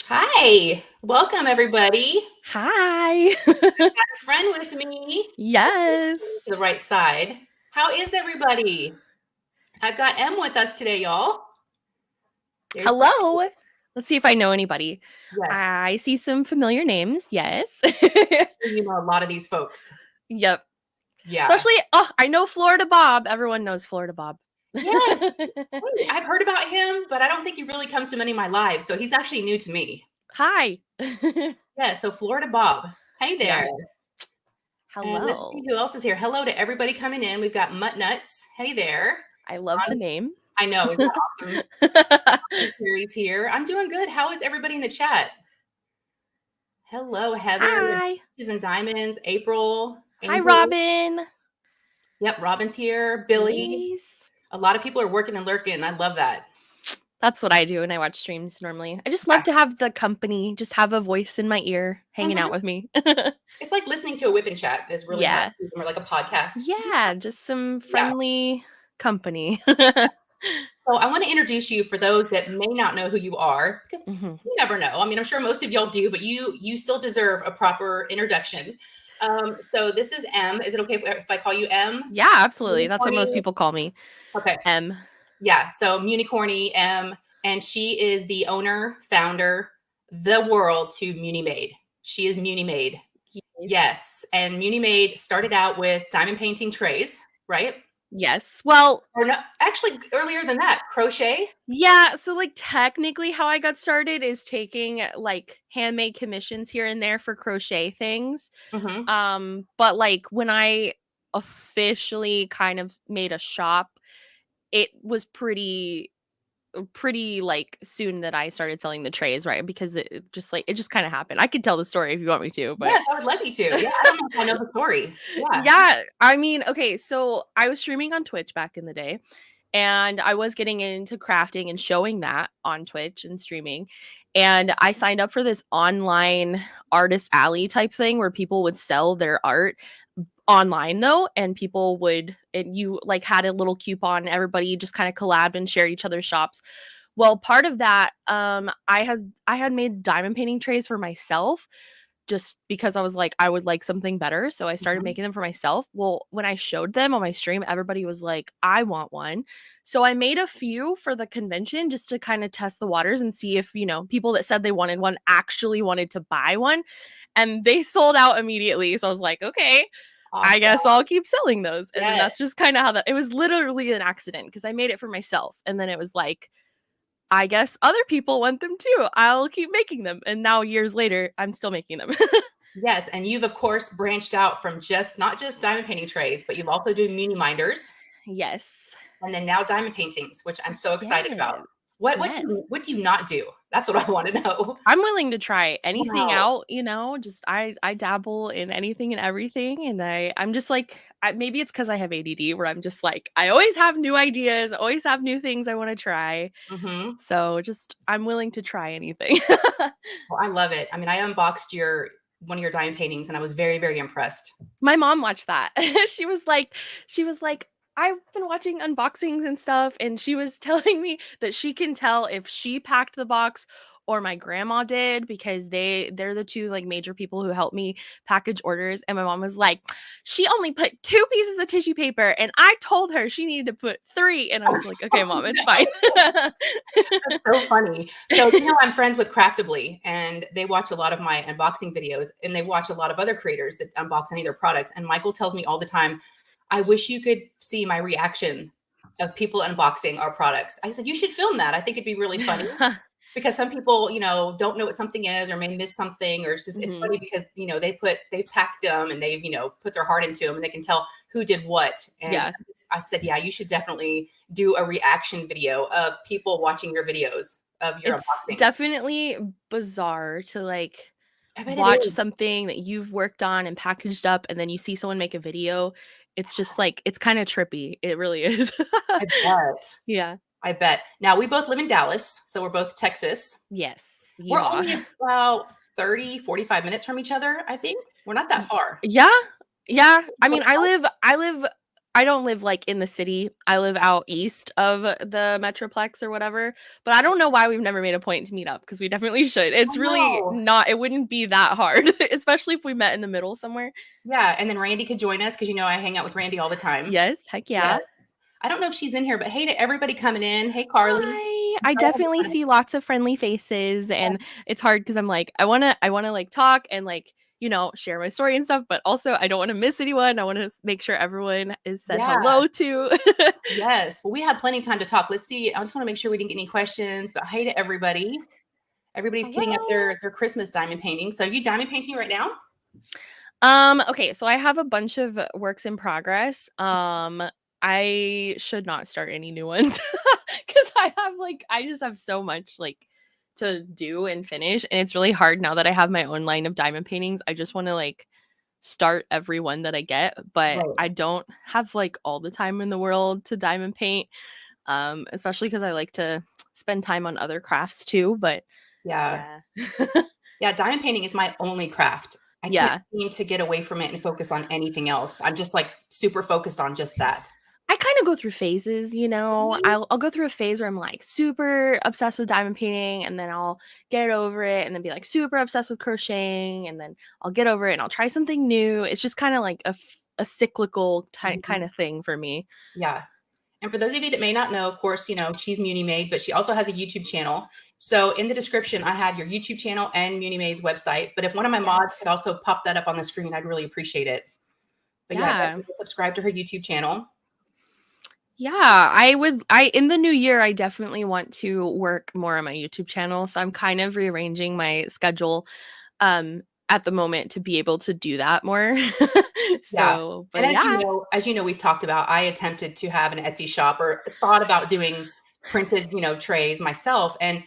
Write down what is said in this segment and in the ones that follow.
Hi, welcome everybody. Hi. Got a friend with me. Yes. The right side. How is everybody? I've got M with us today, y'all. There's Hello. Let's see if I know anybody. yes, I see some familiar names. Yes. you know a lot of these folks. Yep. Yeah. Especially, I know Florida Bob. Everyone knows Florida Bob. Yes. Hey, I've heard about him, but I don't think he really comes to many of my lives. So he's actually new to me. Hi. Yeah. So Florida Bob. Hey Yeah. there. And let's see Hello. who else is here. Hello to everybody coming in. We've got Mutt Nuts. Hey there. I love the name. I know. Isn't that awesome? Carrie's here. I'm doing good. How is everybody in the chat? Hello, Heather, Hi. Peaches and Diamonds, April, Hi, Angel. Robin. Yep, Robin's here. Billy. Nice. A lot of people are working and lurking. I love that. That's what I do when I watch streams normally. I just Yeah. love to have the company, just have a voice in my ear hanging out Mhm. with me. It's like listening to a whip and chat is really how I Yeah. treat them, or like a podcast. Yeah, just some Yeah. friendly company. So I want to introduce you for those that may not know who you are, because Mhm. you never know. I mean, I'm sure most of y'all do, but you still deserve a proper introduction. So this is M. Is it okay if I call you M? Yeah, absolutely. That's what most Municorny? people call me. Okay. M. Yeah, so Municorny M, and she is the owner, founder, the world to Munimade. She is Munimade. Yes. Yes, and Munimade started out with diamond painting trays, right? Yes. Well, Or no, actually earlier than that, crochet. yeah, so like technically how I got started is taking like handmade commissions here and there for crochet things. Hmm. But like when I officially kind of made a shop, it was pretty like soon that I started selling the trays, right? Because it just kind of happened. I could tell the story if you want me to, but Yes, I would love you to. Yeah, I don't know if I know the story. Yeah. yeah, I mean, okay, so I was streaming on Twitch back in the day and I was getting into crafting and showing that on Twitch and streaming. And I signed up for this online artist alley type thing where people would sell their art online though, and people would, and you like had a little coupon, everybody just kind of collabed and shared each other's shops. Well, part of that, I had made diamond painting trays for myself just because I was like, I would like something better. So I started Mhm. making them for myself. Well, when I showed them on my stream, everybody was like, I want one. So I made a few for the convention just to kind of test the waters and see if, people that said they wanted one actually wanted to buy one. And they sold out immediately. So I was like, okay, I Awesome. guess I'll keep selling those. And then Yes. that's just kind of how that, it was literally an accident because I made it for myself. And then it was like, I guess other people want them too. I'll keep making them. And now years later, I'm still making them. Yes, and you've of course branched out from just not just diamond painting trays, but you've also doing muni minders, Yes. and then now diamond paintings, which I'm so excited about. Yes. What do Yes. what do you not do? That's what I want to know. I'm willing to try anything Wow. out, just I dabble in anything and everything and I'm just like maybe it's cuz I have ADD where I'm just like I always have new ideas, always have new things I want to try. Mhm. So just I'm willing to try anything. Well, I love it. I mean, I unboxed your one of your diamond paintings, and I was very, very impressed. My mom watched that. She was like, "I've been watching unboxings and stuff," and she was telling me that she can tell if she packed the box or my grandma did because they're the two like major people who help me package orders. And my mom was like, "She only put 2 pieces of tissue paper and I told her she needed to put 3." And I was like, "Okay, mom, it's fine." That's so funny. So, I'm friends with Craftably, and they watch a lot of my unboxing videos, and they watch a lot of other creators that unbox any of their products. And Michael tells me all the time, I wish you could see my reaction of people unboxing our products. I said, you should film that. I think it'd be really funny because some people, don't know what something is or may miss something, or it's Mhm. funny because, they've packed them and they've, put their heart into them, and they can tell who did what. And Yeah. I said, yeah, you should definitely do a reaction video of people watching your videos of your It's unboxings. definitely bizarre to like I bet it watch is. something that you've worked on and packaged up and then you see someone make a video. It's just like it's kind of trippy. It really is. I bet. Yeah. I bet. Now, we both live in Dallas, so we're both Texas. Yes. We're Yeehaw. only about 30, 45 minutes from each other, I think. We're not that far. Yeah. Yeah. I mean, I live I don't live like in the city. I live out east of the Metroplex or whatever. But I don't know why we've never made a point to meet up because we definitely should. I It's really know. not, it wouldn't be that hard, especially if we met in the middle somewhere. Yeah, and then Randy could join us because I hang out with Randy all the time. Yes, heck Yes. yeah. I don't know if she's in here, but hey to everybody coming in. Hey, Carly. Hi. I definitely see lots of friendly faces, and it's hard because I'm like, I wanna like talk and like, share my story and stuff, but also I don't want to miss anyone. I want to make sure everyone is said Yeah. hello to. Yes. Well, we have plenty of time to talk. Let's see. I just want to make sure we didn't get any questions, but hey to everybody. Everybody's kitting up Hello. their Christmas diamond painting. So are you diamond painting right now? Okay, so I have a bunch of works in progress. I should not start any new ones because I just have so much like to do and finish, and it's really hard now that I have my own line of diamond paintings. I just want to like start every one that I get, but Right. I don't have like all the time in the world to diamond paint. Especially because I like to spend time on other crafts too. But Yeah. yeah. Yeah. Diamond painting is my only craft. I can't Yeah. seem to get away from it and focus on anything else. I'm just like super focused on just that. I kind of go through phases, you know. Mhm. I'll go through a phase where I'm like super obsessed with diamond painting, and then I'll get over it, and then be like super obsessed with crocheting, and then I'll get over it, and I'll try something new. It's just kind of like a cyclical kind Mhm. of thing for me. Yeah. And for those of you that may not know, of course, she's Munimade, but she also has a YouTube channel. So in the description, I have your YouTube channel and Munimade's website. But if one of my mods Yes. could also pop that up on the screen, I'd really appreciate it. But yeah, Yeah. definitely subscribe to her YouTube channel. Yeah, I in the new year I definitely want to work more on my YouTube channel. So I'm kind of rearranging my schedule at the moment to be able to do that more. Yeah. So, And but yeah. as you know, we've talked about, I attempted to have an Etsy shop or thought about doing printed, trays myself. And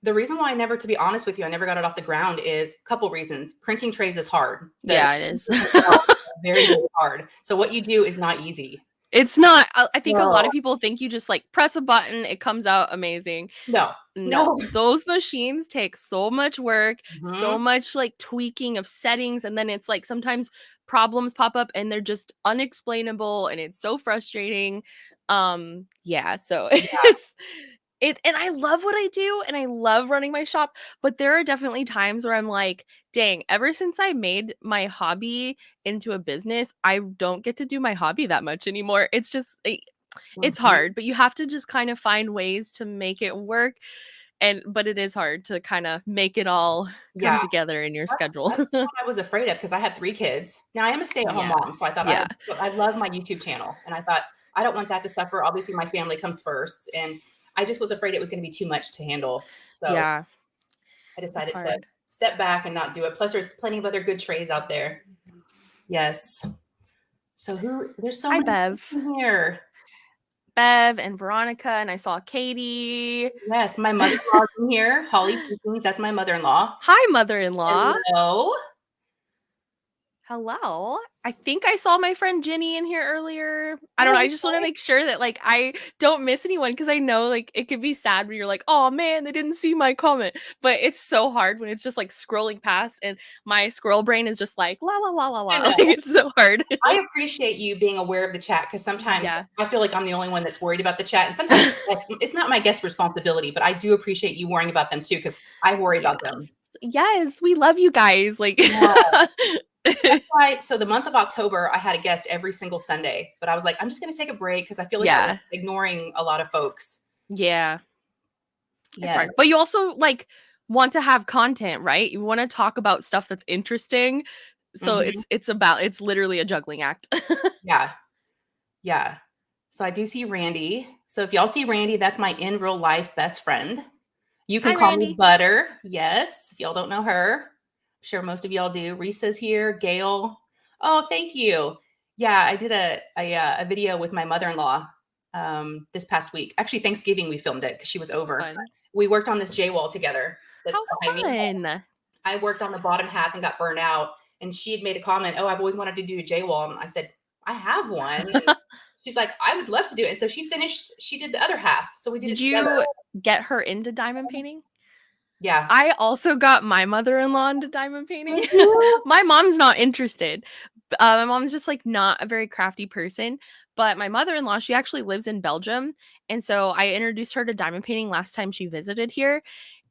the reason why to be honest with you, I never got it off the ground is a couple reasons. Printing trays is hard. The Yeah, it is. themselves are very, very hard. So what you do is not easy. It's not, I think a lot No, of people think you just like press a button, it comes out amazing. no, No, no. those machines take so much work, so Mhm. much like tweaking of settings, and then it's like sometimes problems pop up and they're just unexplainable and it's so frustrating. Yeah, so Yeah. and I love what I do and I love running my shop, but there are definitely times where I'm like, dang, ever since I made my hobby into a business, I don't get to do my hobby that much anymore. It's just it's Mhm. hard, but you have to just kind of find ways to make it work, but it is hard to kind of make it all come Yeah. together in your schedule. That's what I was afraid of because I had 3 kids. Now I am a stay-at-home Yeah. mom, so I thought Yeah. I love my YouTube channel, and I thought, I don't want that to suffer. Obviously, my family comes first, and I just was afraid it was gonna be too much to handle. So Yeah. I It's decided to hard. step back and not do it. Plus, there's plenty of other good trays out there. Yes. So there's so Hi, many Bev. in here. Bev and Veronica, and I saw Katie. Yes, my mother-in-law's in here. Holly Pickens, that's my mother-in-law. Hi, mother-in-law. Hello. Hello. I think I saw my friend Jenny in here earlier. I don't know. Oh, I just want to okay. make sure that like I don't miss anyone because I know like it could be sad when you're like, oh man, they didn't see my comment. But it's so hard when it's just like scrolling past and my squirrel brain is just like la la la la I la. know. Like it's so hard. I appreciate you being aware of the chat because sometimes Yeah. I feel like I'm the only one that's worried about the chat, and sometimes it's not my guest responsibility, but I do appreciate you worrying about them too because I worry Yes. about them. Yes, we love you guys. Like Yeah. Right. So the month of October, I had a guest every single Sunday, but I was like, I'm just going to take a break because I feel like I was yeah. ignoring a lot of folks. Yeah. It's Yeah. hard. But you also like want to have content, right? You want to talk about stuff that's interesting. So Hmm. it's literally a juggling act. Yeah. Yeah. So I do see Randy. So if y'all see Randy, that's my in real life best friend. You can Hi, call me Randy. Butter. Yes. If y'all don't know her, I'm sure most of y'all do. Risa's here. Gail. Oh, thank you. Yeah, I did a video with my mother-in-law this past week. Actually, Thanksgiving we filmed it because she was over. Fun. We worked on this J wall together. How That's behind me. fun. I worked on the bottom half and got burned out. And she had made a comment, "Oh, I've always wanted to do a J wall." And I said, "I have one." And she's like, "I would love to do it." And so she finished. She did the other half. So we did it Did together. you get her into diamond painting? Yeah. I also got my mother-in-law into diamond painting. Did you? My mom's not interested, My mom's just like not a very crafty person, but my mother-in-law, she actually lives in Belgium, and so I introduced her to diamond painting last time she visited here,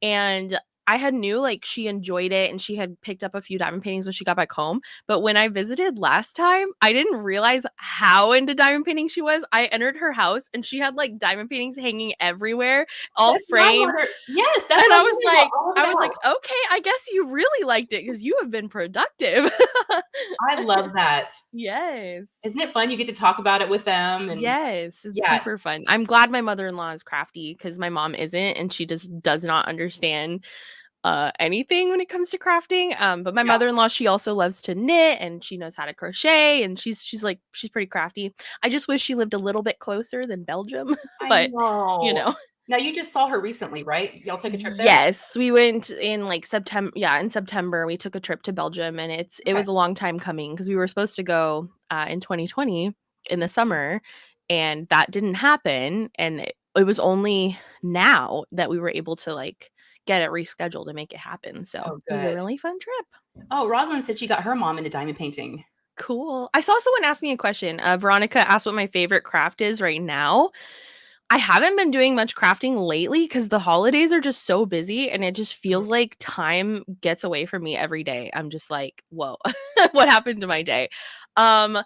and I had knew like she enjoyed it and she had picked up a few diamond paintings when she got back home. But when I visited last time, I didn't realize how into diamond painting she was. I entered her house and she had like diamond paintings hanging everywhere, all That's my framed. mother. Yes, that's And my mother-in-law all over I the was like, house. okay, I guess you really liked it because you have been productive. I love that. Yes. Isn't it fun? You get to talk about it with them and Yes, it's yeah, super fun. I'm glad my mother-in-law is crafty because my mom isn't, and she just does not understand anything when it comes to crafting. But my yeah. mother-in-law, she also loves to knit and she knows how to crochet and she's pretty crafty. I just wish she lived a little bit closer than Belgium, I but you know. know. Now you just saw her recently, right? Y'all took a trip there? Yes, we went in like September. Yeah, in September we took a trip to Belgium, and it Okay. was a long time coming because we were supposed to go in 2020 in the summer, and that didn't happen. And it was only now that we were able to like get it rescheduled and make it happen. So Oh, it was a good. really fun trip. Oh, Rosalind said she got her mom into diamond painting. Cool. I saw someone ask me a question. Veronica asked what my favorite craft is right now. I haven't been doing much crafting lately because the holidays are just so busy and it just Mhm. feels like time gets away from me every day. I'm just like, whoa, what happened to my day? Um,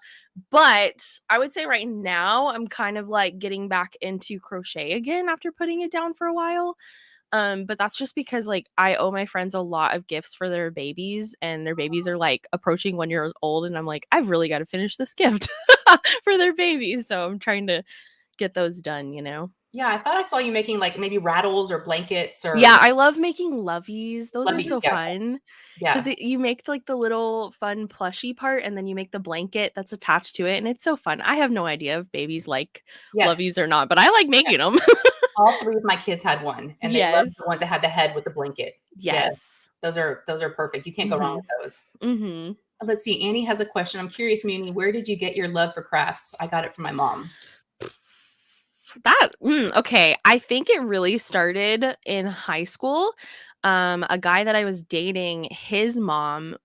but I would say right now I'm kind of like getting back into crochet again after putting it down for a while. But that's just because like I owe my friends a lot of gifts for their babies, and their babies are like approaching 1 year old, and I'm like, I've really got to finish this gift for their babies. So I'm trying to get those done, you know? Yeah, I thought I saw you making like maybe rattles or blankets or Yeah, I love making loveys. Those are loveys. so Yeah, fun because yeah. you make like the little fun plushy part and then you make the blanket that's attached to it. And it's so fun. I have no idea if babies like Yes. loveys or not, but I like making them. All 3 of my kids had one, and they loved the Yes. ones that had the head with the blanket. Yes. Yes. Those are perfect. You can't go wrong Hmm. with those. Hmm. Let's see, Annie has a question. I'm curious, Muni, where did you get your love for crafts? I got it from my mom. Okay. I think it really started in high school. A guy that I was dating, his mom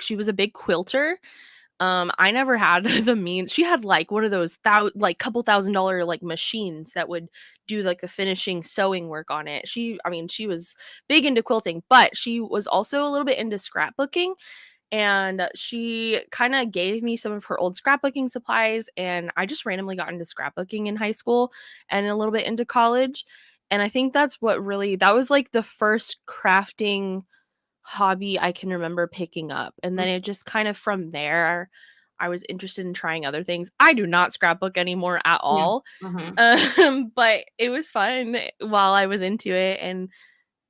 she was a big quilter. I never had the means. She had like one of those like couple $1,000 like machines that would do like the finishing sewing work on it. I mean, she was big into quilting, but she was also a little bit into scrapbooking. And she kind of gave me some of her old scrapbooking supplies. And I just randomly got into scrapbooking in high school and a little bit into college. And I think that was like the first crafting hobby I can remember picking up. And then it just kind of from there, I was interested in trying other things. I do not scrapbook anymore at Yeah. all. Mhm. But it was fun while I was into it. And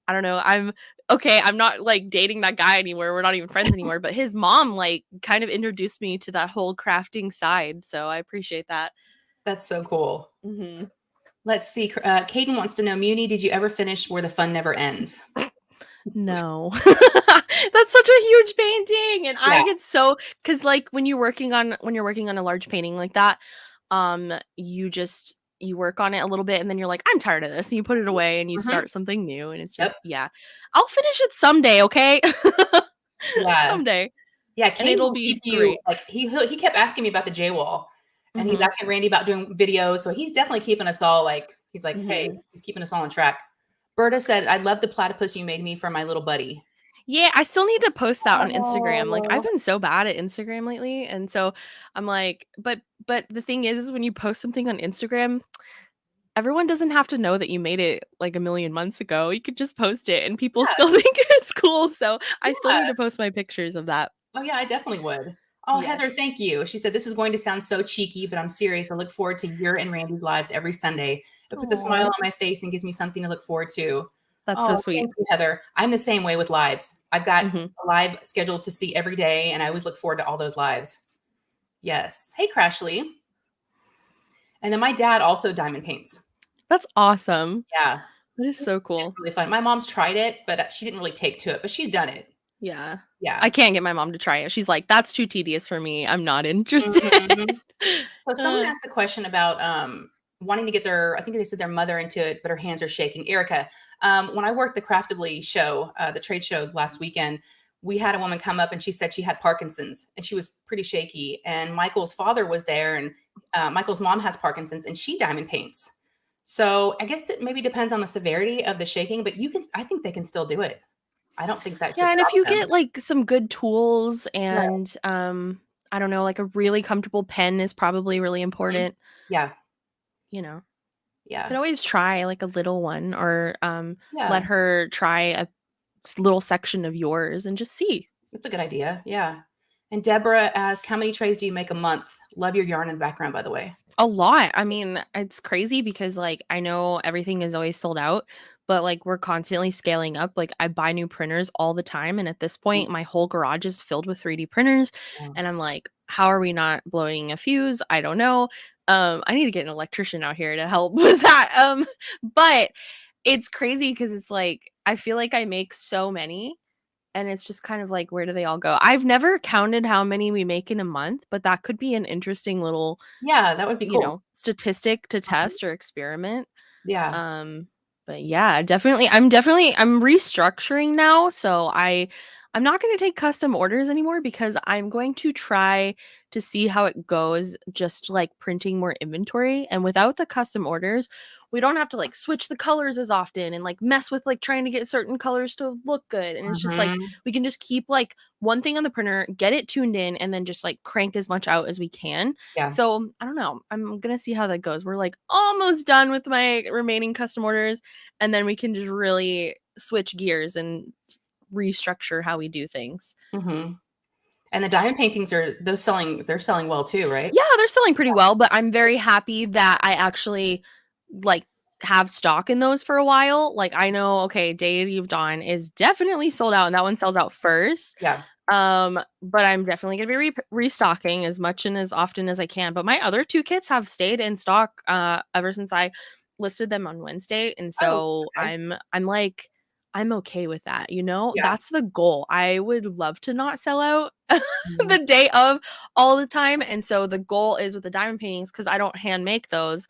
I don't know, I'm not like dating that guy anymore. We're not even friends anymore. But his mom like kind of introduced me to that whole crafting side. So I appreciate that. That's so cool. Hmm. Let's see, Caden wants to know, Muni, did you ever finish Where the Fun Never Ends? No. That's such a huge painting, and I Yeah. get so cuz like when you're working on a large painting like that, you work on it a little bit and then you're like, "I'm tired of this." And you put it away and you Mhm. start something new and it's Yep. just yeah. I'll finish it someday, okay? Yeah. Someday, Yeah, and Caden it'll will keep be you great. like, he kept asking me about the J wall, and he's Mhm. asking Randy about doing videos, so he's definitely keeping us all like he's like, "Hey," Mhm. he's keeping us all on track. Berta said, "I love the platypus you made me for my little buddy." Yeah, I still need to post that on Instagram. Like I've Oh. been so bad at Instagram lately, and so I'm like, but the thing is when you post something on Instagram, everyone doesn't have to know that you made it like a million months ago. You could just post it and people Yeah, still think it's cool. So I still need yeah. to post my pictures of that. Oh, yeah, I definitely would. Oh, Yes. Heather, thank you. She said, "This is going to sound so cheeky, but I'm serious. I look forward to your and Randy's lives every Sunday. It puts a smile Oh, on my face and gives me something to look forward to." that's so Oh, sweet. thank you, Heather. I'm the same way with lives. I've got Hmm. a live scheduled to see every day, and I always look forward to all those lives. Yes. Hey, Crashly. And then my dad also diamond paints. That's awesome. Yeah. That is so It's cool. really fun. My mom's tried it, but she didn't really take to it, but she's done it. Yeah. I Yeah. can't get my mom to try it. She's like, that's too tedious for me. I'm not interested. Mhm. So someone Uh, asked a question about wanting to get I think they said their mother into it, but her hands are shaking. Erica, when I worked the Craftably show, the trade show last weekend, we had a woman come up and she said she had Parkinson's and she was pretty shaky. And Michael's father was there, and Michael's mom has Parkinson's and she diamond paints. So I guess it maybe depends on the severity of the shaking, but I think they can still do it. I don't think that should Yeah, and if stop you them. get like some good tools Yeah. and I don't know, like a really comfortable pen is probably really Mhm. important, Yeah. you know. Yeah. Could always try like a little one or let Yeah. her try a little section of yours and just see. That's a good idea. Yeah. And Deborah asked, how many trays do you make a month? Love your yarn in the background, by the way. A lot. I mean, it's crazy because like I know everything is always sold out, but like we're constantly scaling up. Like I buy new printers all the time, and at this point my whole garage is filled with 3D printers, Wow. and I'm like, how are we not blowing a fuse? I don't know. I need to get an electrician out here to help with that. But it's crazy because it's like I feel like I make so many and it's just kind of like where do they all go? I've never counted how many we make in a month, but that could be an interesting little Yeah, that would be cool. statistic to Mhm. test or experiment. Yeah. Um, but yeah, I'm restructuring now, so I'm not going to take custom orders anymore because I'm going to try to see how it goes just like printing more inventory, and without the custom orders, we don't have to like switch the colors as often and like mess with like trying to get certain colors to look good. And it's just like Mhm. we can just keep like one thing on the printer, get it tuned in, and then just like crank as much out as we can. Yeah. So I don't know. I'm gonna see how that goes. We're like almost done with my remaining custom orders, and then we can just really switch gears and restructure how we do things. Mhm. And the diamond paintings they're selling well too, right? Yeah, they're selling pretty well, but I'm very happy that I actually like have stock in those for a while. Like I know, okay, Deity of Dawn is definitely sold out, and that one sells out first. Yeah. But I'm definitely gonna be restocking as much and as often as I can. But my other two kits have stayed in stock ever since I listed them on Wednesday, and Oh, so okay. I'm like I'm okay with that. You know, Yeah. that's the goal. I would love to not sell out Mhm. the day of all the time, and so the goal is with the diamond paintings because I don't hand make those.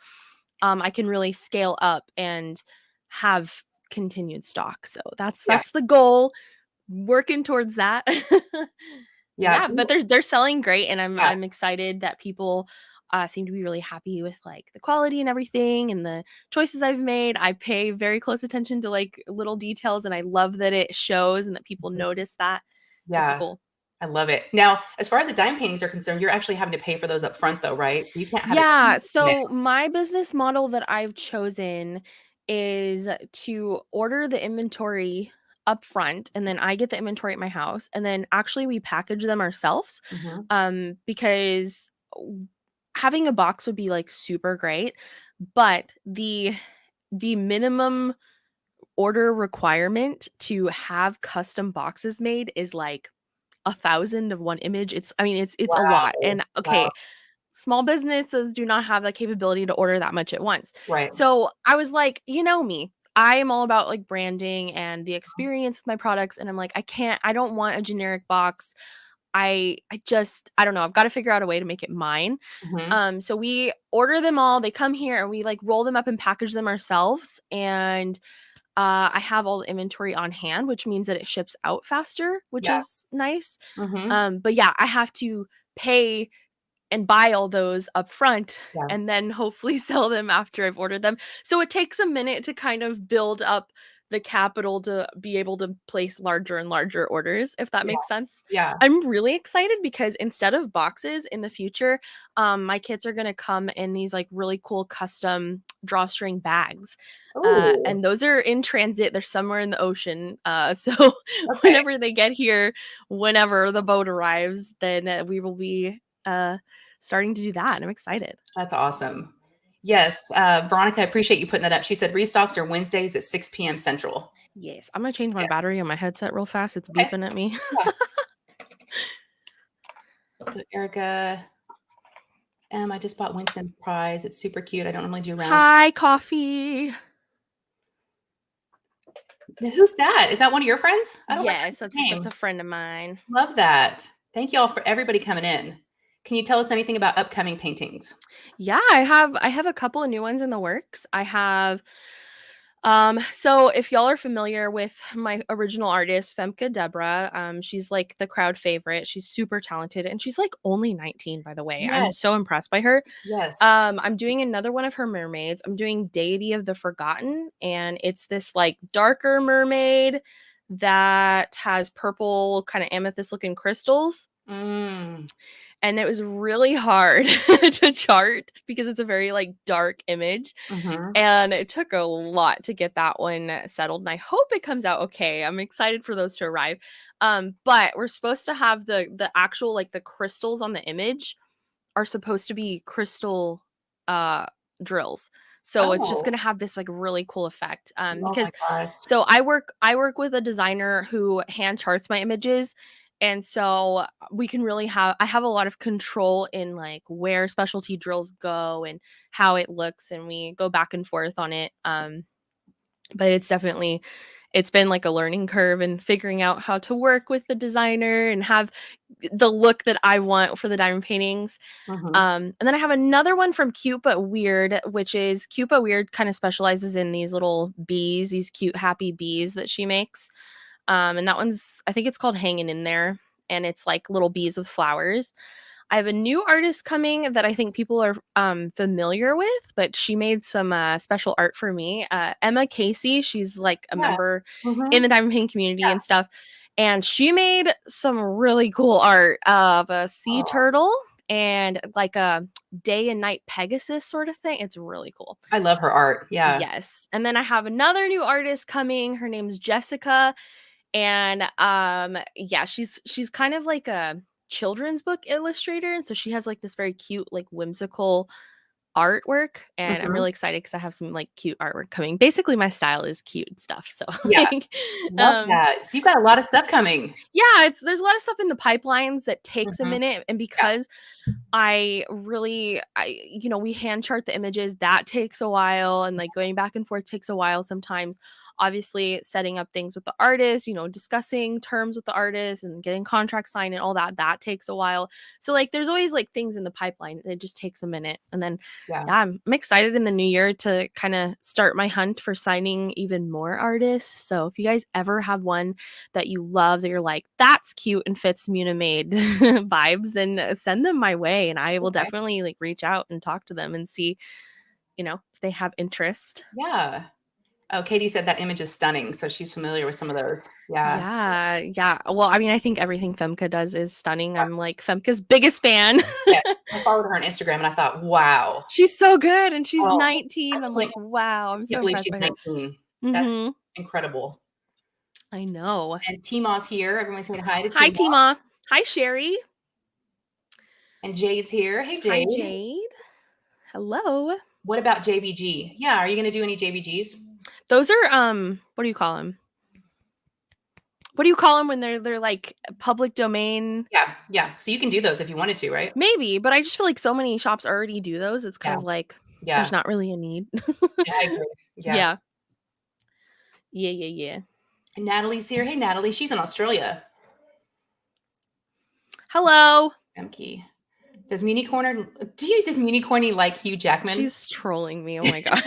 I can really scale up and have continued stock. So Yeah. that's the goal, working towards that. But Yeah. yeah, but they're selling great, and Yeah. I'm excited that people seem to be really happy with like the quality and everything and the choices I've made. I pay very close attention to like little details, and I love that it shows and that people notice that. It's Yeah. cool. I love it. Now, as far as the dime paintings are concerned, you're actually having to pay for those up front though, right? You can't have it Yeah, now. so my business model that I've chosen is to order the inventory up front, and then I get the inventory at my house, and then actually we package them ourselves, Mhm. because having a box would be like super great, but the minimum order requirement to have custom boxes made is like 1,000 of one image. It's a lot. Wow. And Wow. okay, small businesses do not have the capability to order that much at once. Right. So I was like, you know me, I am all about like branding and the experience with my products. And I'm like, I don't want a generic box. I don't know. I've got to figure out a way to make it mine. Mhm. So we order them all. They come here and we like roll them up and package them ourselves. And I have all the inventory on hand, which means that it ships out faster, which Yeah. is nice. Mhm. But yeah, I have to pay and buy all those up front Yeah. and then hopefully sell them after I've ordered them. So it takes a minute to kind of build up the capital to be able to place larger and larger orders, if that Yeah. makes sense. Yeah. I'm really excited because instead of boxes in the future, my kits are going to come in these like really cool custom drawstring bags. Ooh. And those are in transit. They're somewhere in the ocean. So Okay. whenever they get here, whenever the boat arrives, then we will be starting to do that. And I'm excited. That's awesome. Yes, Veronica, I appreciate you putting that up. She said restocks are Wednesdays at 6 PM Central. Yes, I'm gonna change my Yes. battery on my headset real fast. It's Okay. beeping at me. Yeah. So Erica, I just bought Winston's prize. It's super cute. I don't normally do round. Hi, coffee. Now, who's that? Is that one of your friends? I don't Yes, recognize the that's a name. friend of mine. Love that. Thank you all for everybody coming in. Can you tell us anything about upcoming paintings? Yeah, I have a couple of new ones in the works. I have So if y'all are familiar with my original artist, Femke Deborah, she's like the crowd favorite. She's super talented and she's like only 19, by the way. I'm so Yes. impressed by her. Yes. I'm doing another one of her mermaids. I'm doing Deity of the Forgotten, and it's this like darker mermaid that has purple kind of amethyst looking crystals. Mm. And it was really hard to chart because it's a very like dark image. Mhm. And it took a lot to get that one settled. And I hope it comes out okay. I'm excited for those to arrive. But we're supposed to have the actual like the crystals on the image are supposed to be crystal uh drills. So it's just Oh. gonna have this like really cool effect. Oh my Because gosh. so I work with a designer who hand charts my images. And so we can really have I have a lot of control in like where specialty drills go and how it looks, and we go back and forth on it. But it's been like a learning curve and figuring out how to work with the designer and have the look that I want for the diamond paintings. Mhm. And then I have another one from Cute But Weird, which is Cute But Weird kind of specializes in these little bees, these cute happy bees that she makes. And that one's I think it's called Hanging in There, and it's like little bees with flowers. I have a new artist coming that I think people are familiar with, but she made some special art for me. Emma Casey, she's like a Yeah. member in Mhm. the diamond painting community Yeah. and stuff. And she made some really cool art of a sea Oh, turtle and like a day and night Pegasus sort of thing. It's really cool. I love her art. Yeah. Yes. And then I have another new artist coming. Her name's Jessica, and yeah, she's kind of like a children's book illustrator, and so she has like this very cute like whimsical artwork, and I'm Mhm. really excited because I have some like cute artwork coming. Basically my style is cute stuff, so Yeah. like Love um that. So you've got a lot of stuff coming. yeah, it's there's a lot of stuff in the pipelines that takes a Mhm. minute, and Yeah. because we hand chart the images, that takes a while, and like going back and forth takes a while sometimes. Obviously, setting up things with the artist, discussing terms with the artist and getting contracts signed and all that, that takes a while. So like there's always like things in the pipeline. It just takes a minute. And then Yeah. yeah, I'm excited in the new year to kind of start my hunt for signing even more artists. So if you guys ever have one that you love that you're like, that's cute and fits Munimade vibes, then send them my way and I will Okay. definitely like reach out and talk to them and see, if they have interest. Yeah. Oh, Katie said that image is stunning, so she's familiar with some of those. Yeah. Yeah, yeah. Well, I mean, I think everything Femke does is stunning. I'm like Femke's biggest fan. Yes. I followed her on Instagram and I thought, "Wow." She's so good and she's Oh, 19. I'm I like, wow, I'm so can't believe impressed she's by her. 19. That's Mhm. incredible. I know. And Tima's here. Everyone's saying hi to Hi, Tima. Tima. Hi, Sherry. And Jade's here. Hey, Hi, Jade. Jade. Hello. What about JBG? Yeah, are you gonna do any JBGs? Those are what do you call them? What do you call them when they're like public domain? Yeah, yeah. So you can do those if you wanted to, right? Maybe, but I just feel like so many shops already do those. It's kind Yeah, of like there's yeah. not really a need. Yeah, I agree. Yeah. Yeah. Yeah, yeah, yeah. And Natalie's here. Hey, Natalie. She's in Australia. Hello. Emkey. Does Municorny like Hugh Jackman? She's trolling me. Oh my god.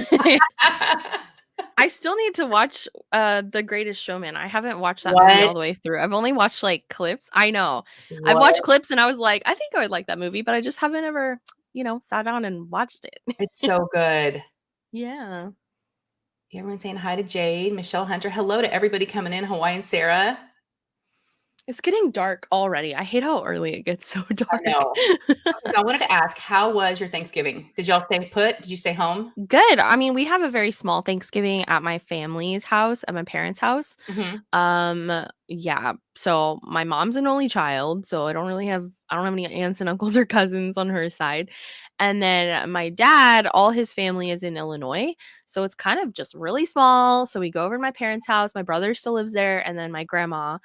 I still need to watch The Greatest Showman. I haven't watched that movie What? all the way through. I've only watched like clips. I know. I've watched What? clips and I was like, I think I would like that movie, but I just haven't ever, sat down and watched it. It's so good. Yeah. Everyone's saying hi to Jade, Michelle Hunter. Hello to everybody coming in. Hawaiian Sarah. It's getting dark already. I hate how early it gets so I dark. know. Okay, so I wanted to ask, how was your Thanksgiving? Did y'all stay put? Did you stay home? Good. I mean, we have a very small Thanksgiving at my family's house, at my parents' house. Mhm. Yeah. So my mom's an only child, so I don't have any aunts and uncles or cousins on her side. And then my dad, all his family is in Illinois. So it's kind of just really small. So we go over to my parents' house. My brother still lives there, and then my grandma,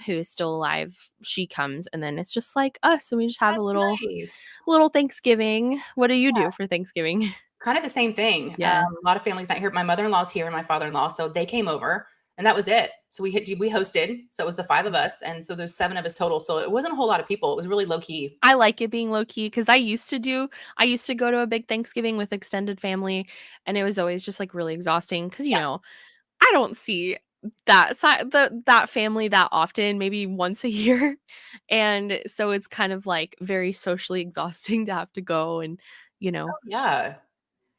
who is still alive, she comes, and then it's just like us. And we just have a That's nice. little Thanksgiving. What do you do for Thanksgiving? Kind of the same thing. Yeah. A lot of families not here. My mother-in-law's here and my father-in-law, so they came over. and that was it. So we hosted, so it was the 5 of us, and so there's 7 of us total, so it wasn't a whole lot of people. It was really low key. I like it being low key because I used to go to a big Thanksgiving with extended family, and it was always just, like, really exhausting because, Yeah. I don't see that family that often, maybe once a year, and so it's kind of, like, very socially exhausting to have to go and, you know, Yeah.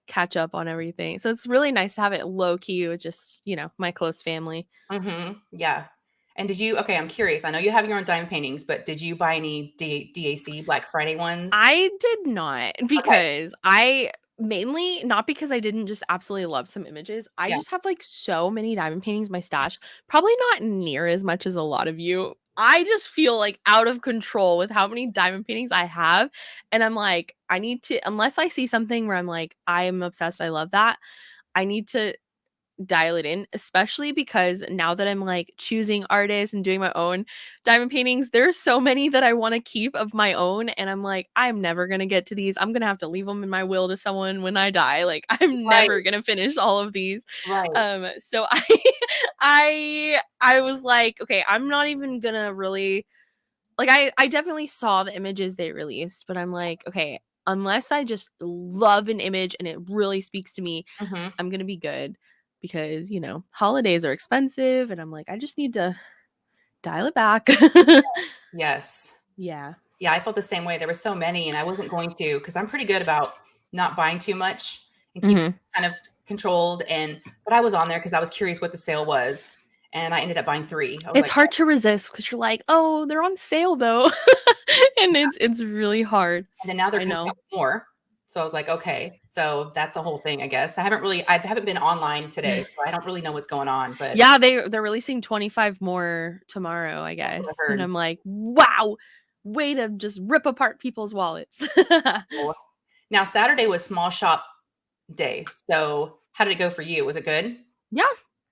catch up on everything. So it's really nice to have it low key with just, my close family. Mhm. Yeah. And did you okay, I'm curious. I know you have your own diamond paintings, but did you buy any DAC Black Friday ones? I did not Okay. because I mainly not because I didn't just absolutely love some images. I Yeah. just have like so many diamond paintings in my stash. Probably not near as much as a lot of you. I just feel like out of control with how many diamond paintings I have. And I'm like, I need to, unless I see something where I'm like, I am obsessed, I love that. I need to dial it in, especially because now that I'm like choosing artists and doing my own diamond paintings, there's so many that I want to keep of my own. And I'm like, I'm never going to get to these. I'm going to have to leave them in my will to someone when I die. Like, I'm Right, never going to finish all of these. right. So I was like, okay, I'm not even going to really like I definitely saw the images they released, but I'm like, okay, unless I just love an image and it really speaks to me, Mhm. I'm gonna be good because, holidays are expensive and I'm like, I just need to dial it back. Yes. Yeah. Yeah, I felt the same way. There were so many, and I wasn't going to because 'cause I'm pretty good about not buying too much and keep Mhm. kind of controlled, but I was on there because I was curious what the sale was, and I ended up buying 3. I was It's like, hard to resist because you're like, "Oh, they're on sale though." And it's really hard. and then now they're I coming know. out with more. So I was like, "Okay." So that's a whole thing, I guess. I haven't been online today, so I don't really know what's going on, but Yeah, they're releasing 25 more tomorrow, I that's what I guess, and heard. I'm like, "Wow, way to just rip apart people's wallets." So now Saturday was small shop day. So how did it go for you? Was it good? Yeah.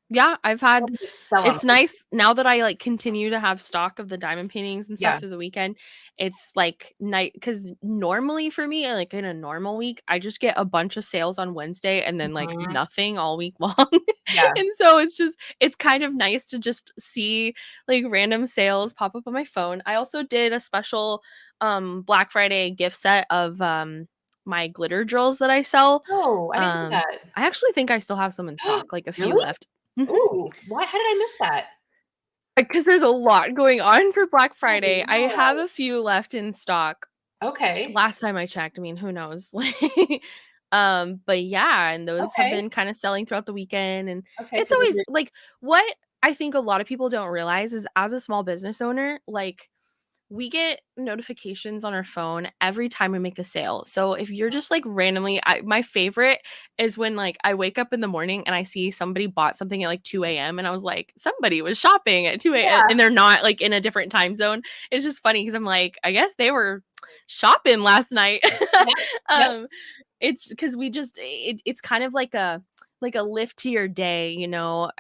Yeah, What did you sell on it's Wed nice now that I, like, continue to have stock of the diamond paintings and stuff Yeah. through the weekend, it's, like, night because normally for me, like, in a normal week, I just get a bunch of sales on Wednesday and then, like, Mhm. nothing all week long, Yeah. and so it's kind of nice to just see, like, random sales pop up on my phone. I also did a special, Black Friday gift set of, my glitter drills that I sell. Oh, I didn't know that. I actually think I still have some in stock, like, a few Really? left. Mhm. Ooh, why how did I miss that? Because there's a lot going on for Black Oh, Friday. I have no. a few left in stock. Okay. Last time I checked, I mean, who knows? But yeah, and those have Okay. been kinda selling throughout the weekend, and Okay, it's so those always are like, what I think a lot of people don't realize is as a small business owner, like, we get notifications on our phone every time we make a sale. So if you're just like randomly, my favorite is when like I wake up in the morning and I see somebody bought something at like 2 a.m. and I was like, somebody was shopping at 2 a.m. yeah, and they're not like in a different time zone. It's just funny because I'm like, I guess they were shopping last night. yep, yep. um, it's because it's kind of like a lift to your day,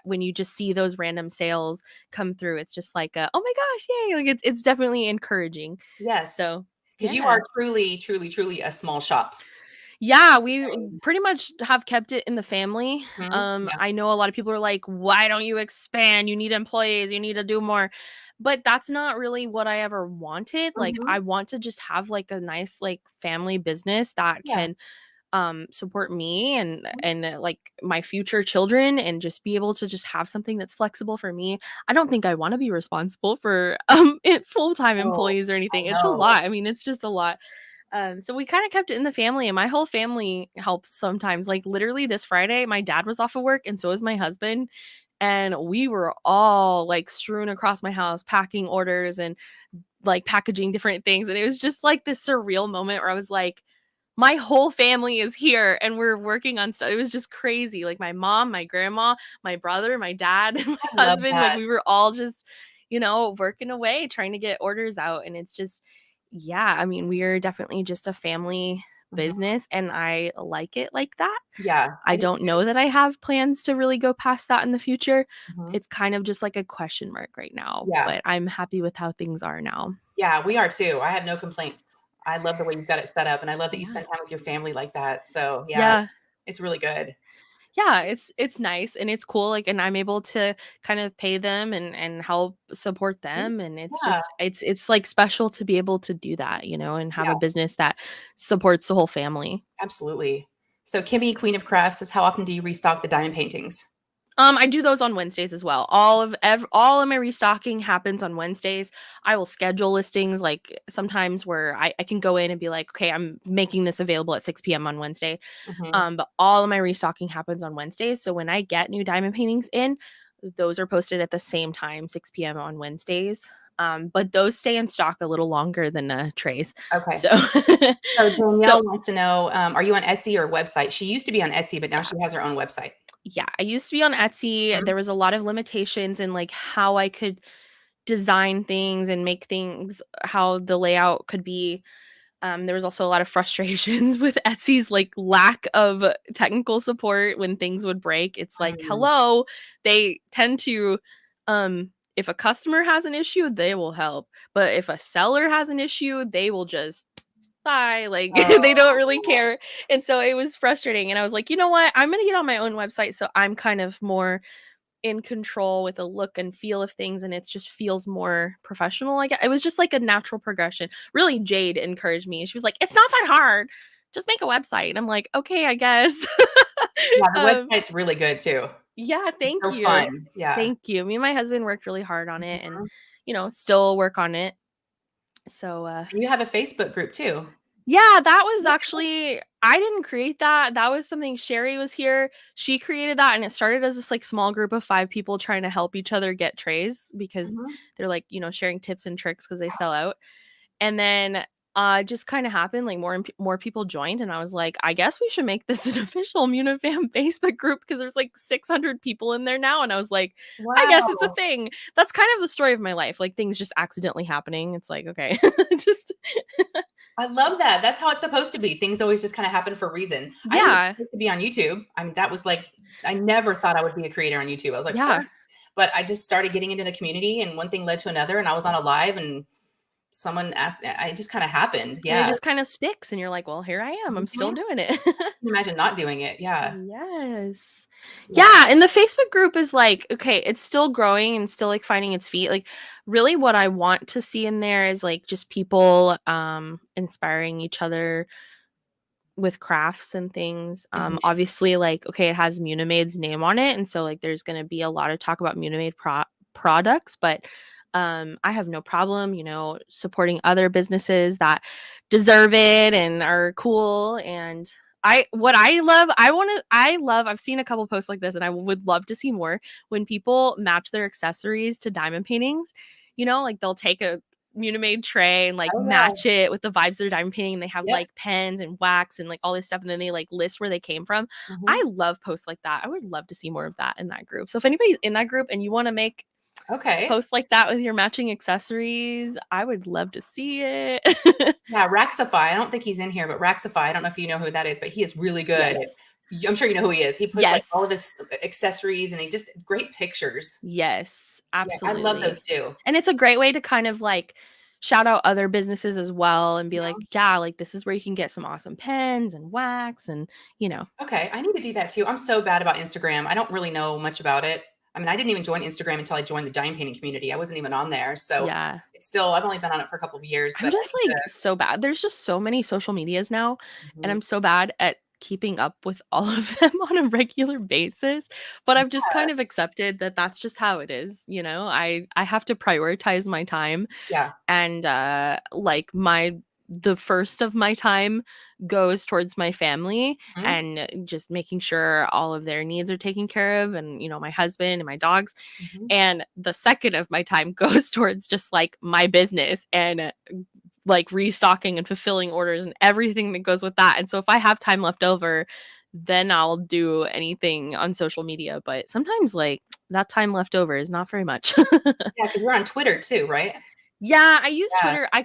when you just see those random sales come through. It's just like, oh my gosh, yay! Like it's definitely encouraging. Yes, So because you yeah, are truly, truly, truly a small shop. yeah, we I pretty much have kept it in the family. Yeah. I know a lot of people are like, why don't you expand? You need employees. You need to do more. But that's not really what I ever wanted. Like Mhm. I want to just have like a nice like family business that Yeah. can support me and Mhm. like my future children and just be able to just have something that's flexible for me. I don't think I want to be responsible for full-time Oh, employees or anything. I It's a know. lot. I mean, it's just a lot. So we kind of kept it in the family and my whole family helps sometimes. Like literally this Friday, my dad was off of work and so was my husband. And we were all like strewn across my house, packing orders and like packaging different things. And it was just like this surreal moment where I was like, my whole family is here and we're working on stuff. It was just crazy. Like my mom, my grandma, my brother, my dad, and my I love husband, like that. we were all just, working away trying to get orders out. And it's just, yeah, I mean, we are definitely just a family Mhm. business and I like it like that. Yeah, I I do don't too. know that I have plans to really go past that in the future. Mhm. It's kind of just like a question mark right now, Yeah. but I'm happy with how things are now. Yeah, So, we are too. I have no complaints. I love the way you've got it set up, and I love that you yeah. spend time with your family like that. So, yeah, Yeah. it's really good. Yeah, it's nice and it's cool, like, and I'm able to kind of pay them and help support Mhm. them, and it's Yeah, just it's, like, special to be able to do that, and have yeah, a business that supports the whole family. absolutely. So Kimmy, Queen of Crafts, says, how often do you restock the diamond paintings? I do those on Wednesdays as well. All of my restocking happens on Wednesdays. I will schedule listings, like, sometimes where I can go in and be like, "Okay, I'm making this available at 6 p.m. on Wednesday." Mhm. But all of my restocking happens on Wednesdays, so when I get new diamond paintings in, those are posted at the same time, 6 p.m. on Wednesdays. But those stay in stock a little longer than, trays. Okay. So So so Danielle wants to know, are you on Etsy or website? She used to be on Etsy, but now yeah. she has her own website. Yeah, I used to be on Etsy. Mhm, There was a lot of limitations in, like, how I could design things and make things how the layout could be. There was also a lot of frustrations with Etsy's, like, lack of technical support when things would break. It's like, mm. hello, they tend to, if a customer has an issue, they will help. But if a seller has an issue, they will just bye. Like, they don't really Oh, care. And so it was frustrating. And I was like, you know what? I'm going to get on my own website. So I'm kind of more in control with the look and feel of things, and it just feels more professional. Like, it was just like a natural progression. Really, Jade encouraged me. She was like, "It's not that hard. Just make a website." And I'm like, "Okay, I guess." yeah, the um, website's really good too. yeah, It's thank so you. fun. Yeah. Thank you. Me and my husband worked really hard on it and, Mhm. still work on it. So, And you have a Facebook group too. yeah, that was actually I didn't create that. That was something Sherry was here. She created that and it started as this, like, small group of 5 people trying to help each other get trays because Mhm. they're, like, sharing tips and tricks because they sell out. And then, it just kinda happened, like, more people joined, and I was like, "I guess we should make this an official Munifam Facebook group because there's, like, 600 people in there now," and I was like, "I guess it's a Wow. thing." That's kind of the story of my life, like, things just accidentally happening. It's like, okay, just I love that. That's how it's supposed to be. Things always just kinda happen for a reason. I didn't Yeah, expect to be on YouTube. I mean, that was like I never thought I would be a creator on YouTube. I was like, yeah. "What?" But I just started getting into the community, and one thing led to another, and I was on a live, and someone asked it just kinda happened. And it Yeah. just kinda sticks, and you're like, "Well, here I am. I'm still Mhm. doing it." Can imagine not doing it. Yeah. Yes. Yeah. Yeah, and the Facebook group is like, okay, it's still growing and still, like, finding its feet. Like, really what I want to see in there is, like, just people, inspiring each other with crafts and things. Mhm. Obviously, like, okay, it has Munimade's name on it, and so, like, there's gonna be a lot of talk about Munimade products, but, I have no problem, supporting other businesses that deserve it and are cool, and I love I've seen a couple posts like this, and I would love to see more when people match their accessories to diamond paintings. Like, they'll take a Munimade tray and, like, Oh, yeah. match it with the vibes of their diamond painting, and they have, Yep. like, pens and wax and, like, all this stuff, and then they, like, list where they came from. I Mhm. love posts like that. I would love to see more of that in that group. So if anybody's in that group and you wanna make Okay. posts like that with your matching accessories, I would love to see it. Yeah, Raxify. I don't think he's in here, but Raxify, I don't know if you know who that is, but he is really good at Yes. I'm sure you know who he is. He puts, like, all Yes. of his accessories, and he just great pictures. Yes, Yeah, I love those absolutely. too. And it's a great way to kind of, like, shout out other businesses as well and be like, Mhm. "Yeah, like, this is where you can get some awesome pens and wax," and, you know Okay, I need to do that too. I'm so bad about Instagram. I don't really know much about it. I mean, I didn't even join Instagram until I joined the diamond painting community. I wasn't even on there, so Yeah. it's still I've only been on it for a couple of years, I'm but I just, need like, so bad. There's just so many social medias now, and Mhm. I'm so bad at keeping up with all of them on a regular basis, but I've just kind of accepted that that's just how it is. I have to prioritize my time, Yeah. and, like, the first of my time goes towards my family Mhm. and just making sure all of their needs are taken care of and, my husband and my dogs, Mhm. and the second of my time goes towards just, like, my business and, like, restocking and fulfilling orders and everything that goes with that, and so if I have time left over, then I'll do anything on social media, but sometimes, like, that time left over is not very much. Yeah, 'cause you're on Twitter too, right? Yeah, I use Yeah. Twitter. I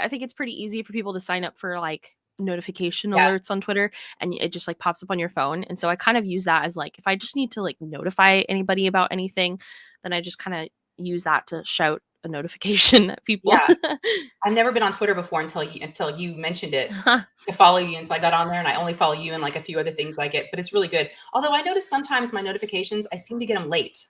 think it's pretty easy for people to sign up for, like, notification Yeah. alerts on Twitter, and it just, like, pops up on your phone, and so I kind of use that as, like, if I just need to, like, notify anybody about anything, then I just kinda use that to shout a notification that people Yeah. I've never been on Twitter before until you mentioned it to follow you, and so I got on there, and I only follow you and, like, a few other things I get, but it's really good. Although I notice sometimes my notifications, I seem to get them late,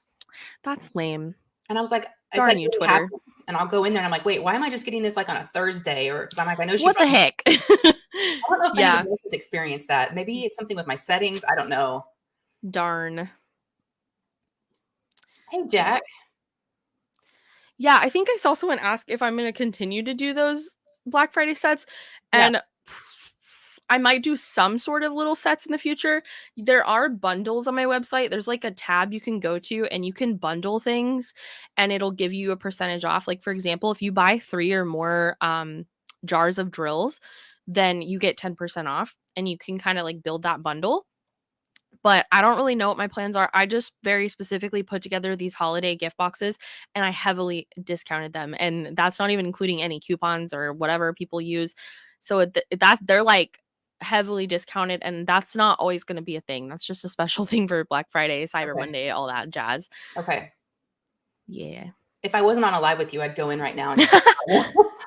That's lame. and I was like it's like Darn you, really Twitter. happens, and I'll go in there and I'm like, "Wait, why am I just getting this, like, on a Thursday?" Or because 'cause I'm like, "I know she What the probably." heck? I don't know if Yeah, anybody else has experienced that. Maybe it's something with my settings, I don't know. darn. Hey, Jack. Yeah, I think I saw someone ask if I'm gonna continue to do those Black Friday sets, Yeah, and I might do some sort of little sets in the future. There are bundles on my website. There's like a tab you can go to and you can bundle things and it'll give you a percentage off. Like for example, if you buy 3 or more jars of drills, then you get 10% off and you can kind of like build that bundle. But I don't really know what my plans are. I just very specifically put together these holiday gift boxes and I heavily discounted them. And that's not even including any coupons or whatever people use. So that they're like heavily discounted and that's not always going to be a thing. That's just a special thing for Black Friday, Cyber okay, Monday, all that jazz. okay. Yeah. If I wasn't on a live with you, I'd go in right now and I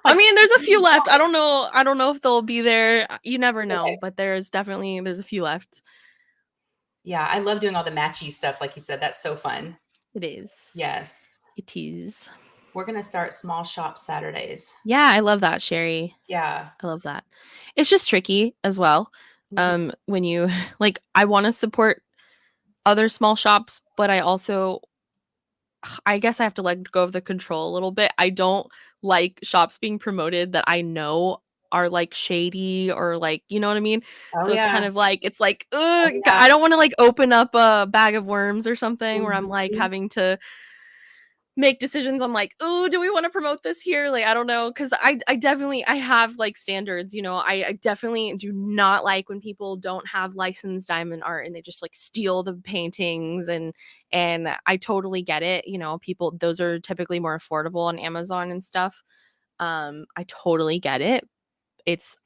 like, mean, there's a few left. I don't know. I don't know if they'll be there. You never know, okay. but there's a few left. Yeah, I love doing all the matchy stuff, like you said, that's so fun. It is. Yes. It is. We're gonna start small shop Saturdays. Yeah, I love that, Sherry. Yeah. I love that. It's just tricky as well. Mhm. When you like I want to support other small shops, but I also I guess I have to let go of the control a little bit. I don't like shops being promoted that I know are like shady or like, you know what I mean? Oh, So it's kind yeah. of like it's like, Oh, ugh, yeah. I don't want to like open up a bag of worms or something where I'm like Mhm. having to make decisions. I'm like, "Oh, do we wanna promote this here?" Like, I don't know, know, because I definitely I have, like, standards, you know, I definitely do not like when people don't have licensed diamond art and they just, like, steal the paintings and I totally get it, you know, people those are typically more affordable on Amazon and stuff. I totally get it,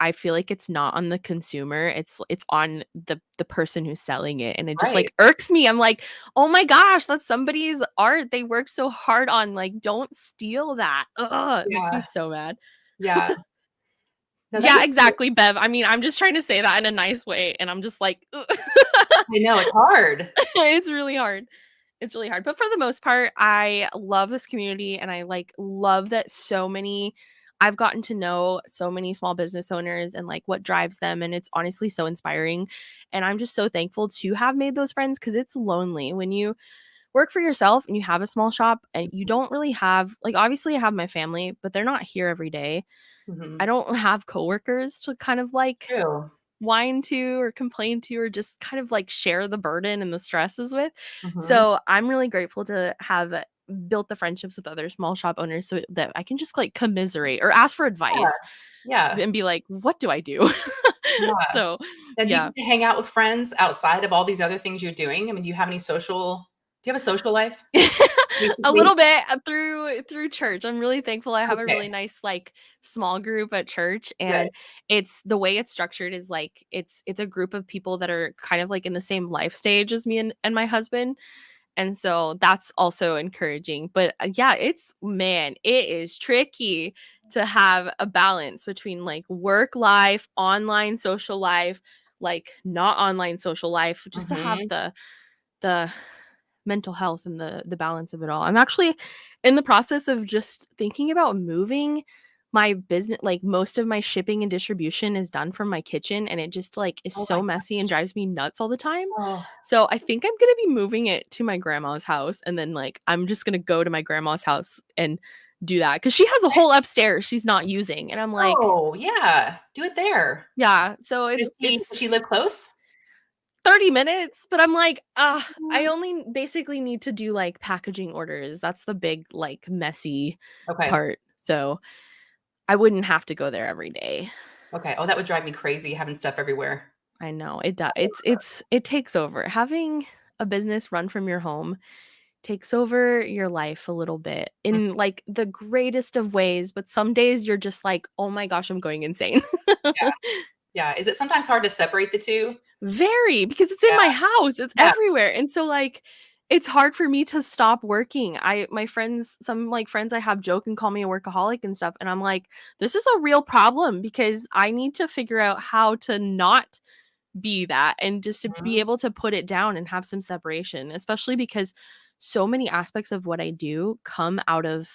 I feel like it's not on the consumer, it's on the person who's selling it, and it just, Right. like, irks me. I'm like, "Oh my gosh, that's somebody's art they worked so hard on, like, don't steal that." Ugh, it makes me Yeah. so mad. Yeah. No, that Yeah, is true. exactly, Bev. I mean, I'm just trying to say that in a nice way, and I'm just like, "Ugh." I know, it's hard. It's really hard. It's really hard, but for the most part, I love this community and I like love that so many I've gotten to know so many small business owners and like what drives them and it's honestly so inspiring and I'm just so thankful to have made those friends cuz it's lonely when you work for yourself and you have a small shop and you don't really have like obviously I have my family, but they're not here every day. I Mhm. don't have coworkers to kind of like True. whine to or complain to or just kind of like share the burden and the stresses with. Mhm. So I'm really grateful to have built the friendships with other small shop owners so that I can just like commiserate or ask for Yeah. advice Yeah. and be like, what do I do? Yeah. So Now do you yeah. get to hang out with friends outside of all these other things you're doing? I mean, do you have a social life, A basically? little bit through church. I'm really thankful I have a really Okay. nice like small group at church Good. and it's the way it's structured is like it's a group of people that are kind of like in the same life stage as me and my husband. And so that's also encouraging. But yeah, it's man, it is tricky to have a balance between like work life, online social life, like not online social life, just to have Mhm. the mental health and the balance of it all. I'm actually in the process of just thinking about moving my business like most of my shipping and distribution is done from my kitchen and it just like is Oh my so messy and gosh. drives me nuts all the time. Oh, So I think I'm going to be moving it to my grandma's house and then like I'm just going to go to my grandma's house and do that cuz she has a whole upstairs she's not using and I'm like, oh, yeah. Do it there. yeah, so Does it's she live close? 30 minutes, but I'm like, I Mm. only basically need to do, like, packaging orders. That's the big, like, messy Okay. part. So, I wouldn't have to go there every day. Okay. Oh, that would drive me crazy having stuff everywhere. I know, it does. It takes over. Having a business run from your home takes over your life a little bit Mm, in, like, the greatest of ways, but some days you're just like, "Oh my gosh, I'm going insane." yeah. Yeah. Is it sometimes hard to separate the 2? Very, because it's in Yeah. my house, it's Yeah. everywhere, and so, like, it's hard for me to stop working. My friends, some like friends I have joke and call me a workaholic and stuff, and I'm like, this is a real problem because I need to figure out how to not be that and just to be Mhm. able to put it down and have some separation, especially because so many aspects of what I do come out of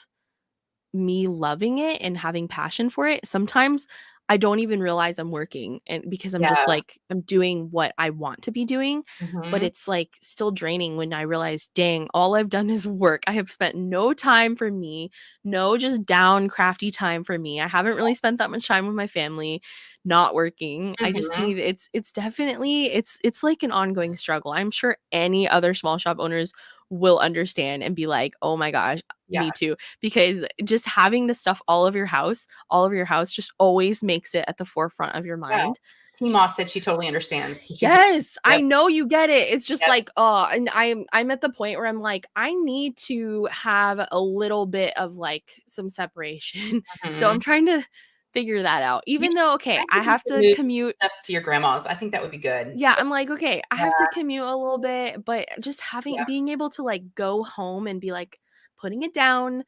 me loving it and having passion for it. Sometimes I don't even realize I'm working and because I'm just Yeah. like I'm doing what I want to be doing, but Mhm. it's like still draining when I realize, dang, all I've done is work. I have spent no time for me, no just down crafty time for me. I haven't really spent that much time with my family not working. I just Mhm. need it's definitely it's like an ongoing struggle. I'm sure any other small shop owners will understand and be like, "Oh my gosh, Yeah. me too." Because just having the stuff all over your house just always makes it at the forefront of your Yeah. mind. T-Moss said she totally understands. She's Yes, I Yep. know you get it. It's just Yep. like, oh, and I'm at the point where I'm like, I need to have a little bit of like some separation. So I'm Mhm. trying to figure that out. You Even should though, okay, I I think you have should to move commute. stuff to your grandma's. I think that would be good. Yeah, I'm like, okay, I Yeah, have to commute a little bit, but just yeah. being able to like go home and be like putting it down,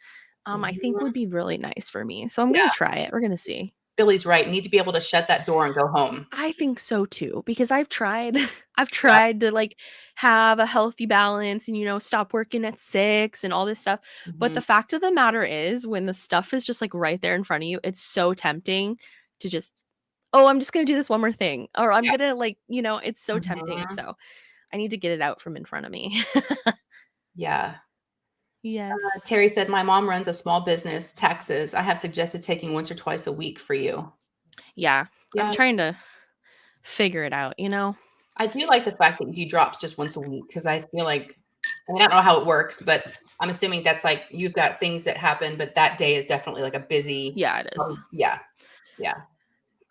I think would Mhm. be really nice for me. So I'm gonna Yeah. try it. We're gonna see. Billy's right. You need to be able to shut that door and go home. I think so too, because I've tried I've Yeah. tried to like have a healthy balance and stop working at 6 and all this stuff. But Mhm. the fact of the matter is when the stuff is just like right there in front of you, it's so tempting to just, oh, I'm just gonna do this one more thing. Or I'm Yeah. gonna like, it's so tempting. Mhm. So I need to get it out from in front of me. Yeah. Yes. Terry said, "My mom runs a small business, taxes. I have suggested taking once or twice a week for you." Yeah. I'm Yeah. trying to figure it out? I do like the fact that you do drops just once a week because I feel like I mean, I don't know how it works, but I'm assuming that's like you've got things that happen, but that day is definitely like a busy Yeah, it is. yeah, yeah.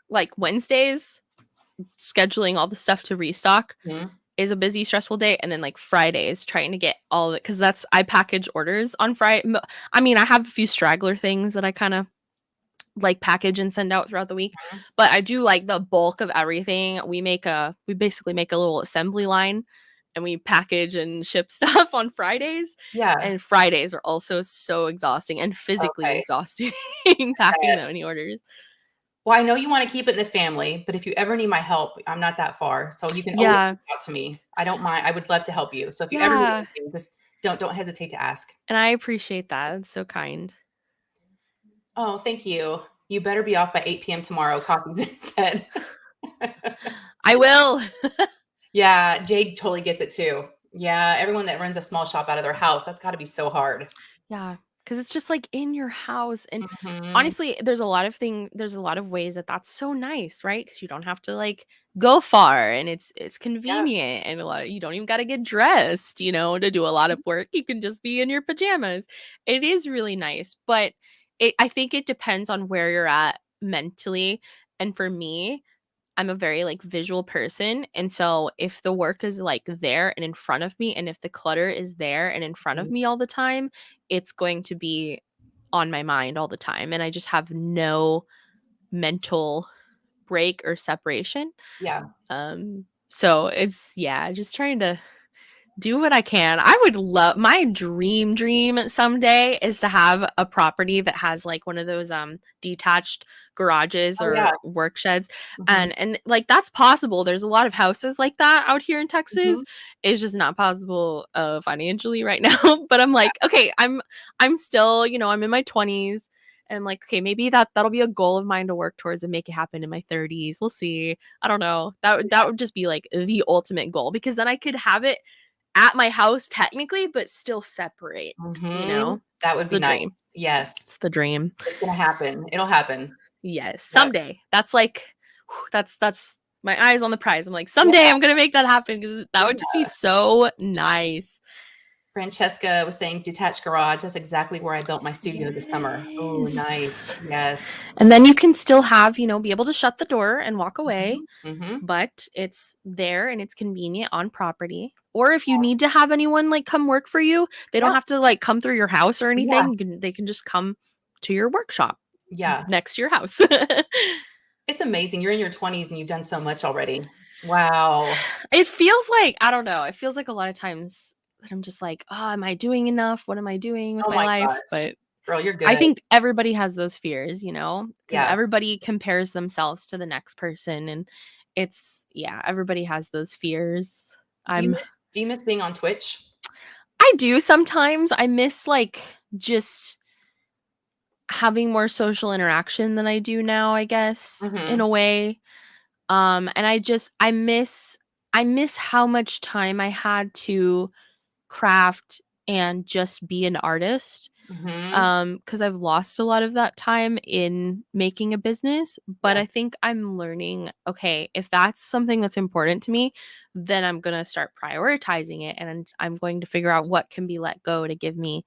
Like Wednesdays, scheduling all the stuff to restock Mhm. is a busy, stressful day, and then, like, Fridays, trying to get all of it because that's I package orders on Friday. I mean, I have a few straggler things that I kinda, like, package and send out throughout the week, Mhm. but I do, like, the bulk of everything. We basically make a little assembly line, and we package and ship stuff on Fridays, Yeah, and Fridays are also so exhausting and physically okay. exhausting packing that many orders. Well, I know you wanna keep it in the family, but if you ever need my help, I'm not that far, so you can always Yeah. reach out to me. I don't mind I would love to help you. So if you ever need Yeah, anything, just don't hesitate to ask. and I appreciate that. It's so kind. Oh, thank you. You better be off by 8 p.m. tomorrow, Coffee said. I will. Yeah, Jade totally gets it too. Yeah, everyone that runs a small shop out of their house, that's gotta be so hard. Yeah, because it's just, like, in your house, and Mhm. honestly, there's a lot of ways that that's so nice, right? Because you don't have to, like, go far, and it's Yeah. convenient, and a lot you don't even gotta get dressed, to do a lot of work. You can just be in your pajamas. It is really nice, but I think it depends on where you're at mentally, and for me, I'm a very, like, visual person, and so if the work is, like, there and in front of me, and if the clutter is there and in front of Mhm. me all the time, it's going to be on my mind all the time, and I just have no mental break or separation. Yeah. So it's yeah, just trying to do what I can. I would love my dream someday is to have a property that has like one of those detached garages Oh, yeah. or work sheds, Mhm. and like that's possible. There's a lot of houses like that out here in Texas. Mhm. It's just not possible financially right now. But I'm Yeah. like, okay, I'm still, I'm in my 20s. And I'm like, okay, maybe that'll be a goal of mine to work towards and make it happen in my 30s. We'll see. I don't know. That would just be like the ultimate goal because then I could have it at my house technically, but still separate, you Mhm. know? That It's would be the nice. dream. Yes. It's the dream. It's gonna happen. It'll happen. Yes, Yep. someday. That's like that's my eyes on the prize. I'm like, Yeah. "Someday I'm gonna make that happen," 'cause that would just Yeah. be so nice. Francesca was saying detached garage. That's exactly where I built my studio this summer. Oh, nice. Yes. Yes. And then you can still have, be able to shut the door and walk away, Mhm. Mhm. but it's there and it's convenient on property. Or if you need to have anyone like come work for you, they don't Yep. have to like come through your house or Yeah. anything. They can just come to your workshop Yeah. next to your house. It's amazing. You're in your 20s and you've done so much already. Wow. It feels like, I don't know, it feels like a lot of times that I'm just like, oh, am I doing enough? What am I doing with Oh my my life? gosh. But Girl, you're I good. think everybody has those fears, because Yeah. everybody compares themselves to the next person. And yeah, everybody has those fears. I'm Do you miss being on Twitch? I do sometimes. I miss like just having more social interaction than I do now, I guess, in Mhm. a way. And I miss how much time I had to craft and just be an artist. Mhm. Because I've lost a lot of that time in making a business, but Yeah. I think I'm learning, okay, if that's something that's important to me, then I'm gonna start prioritizing it, and I'm going to figure out what can be let go to give me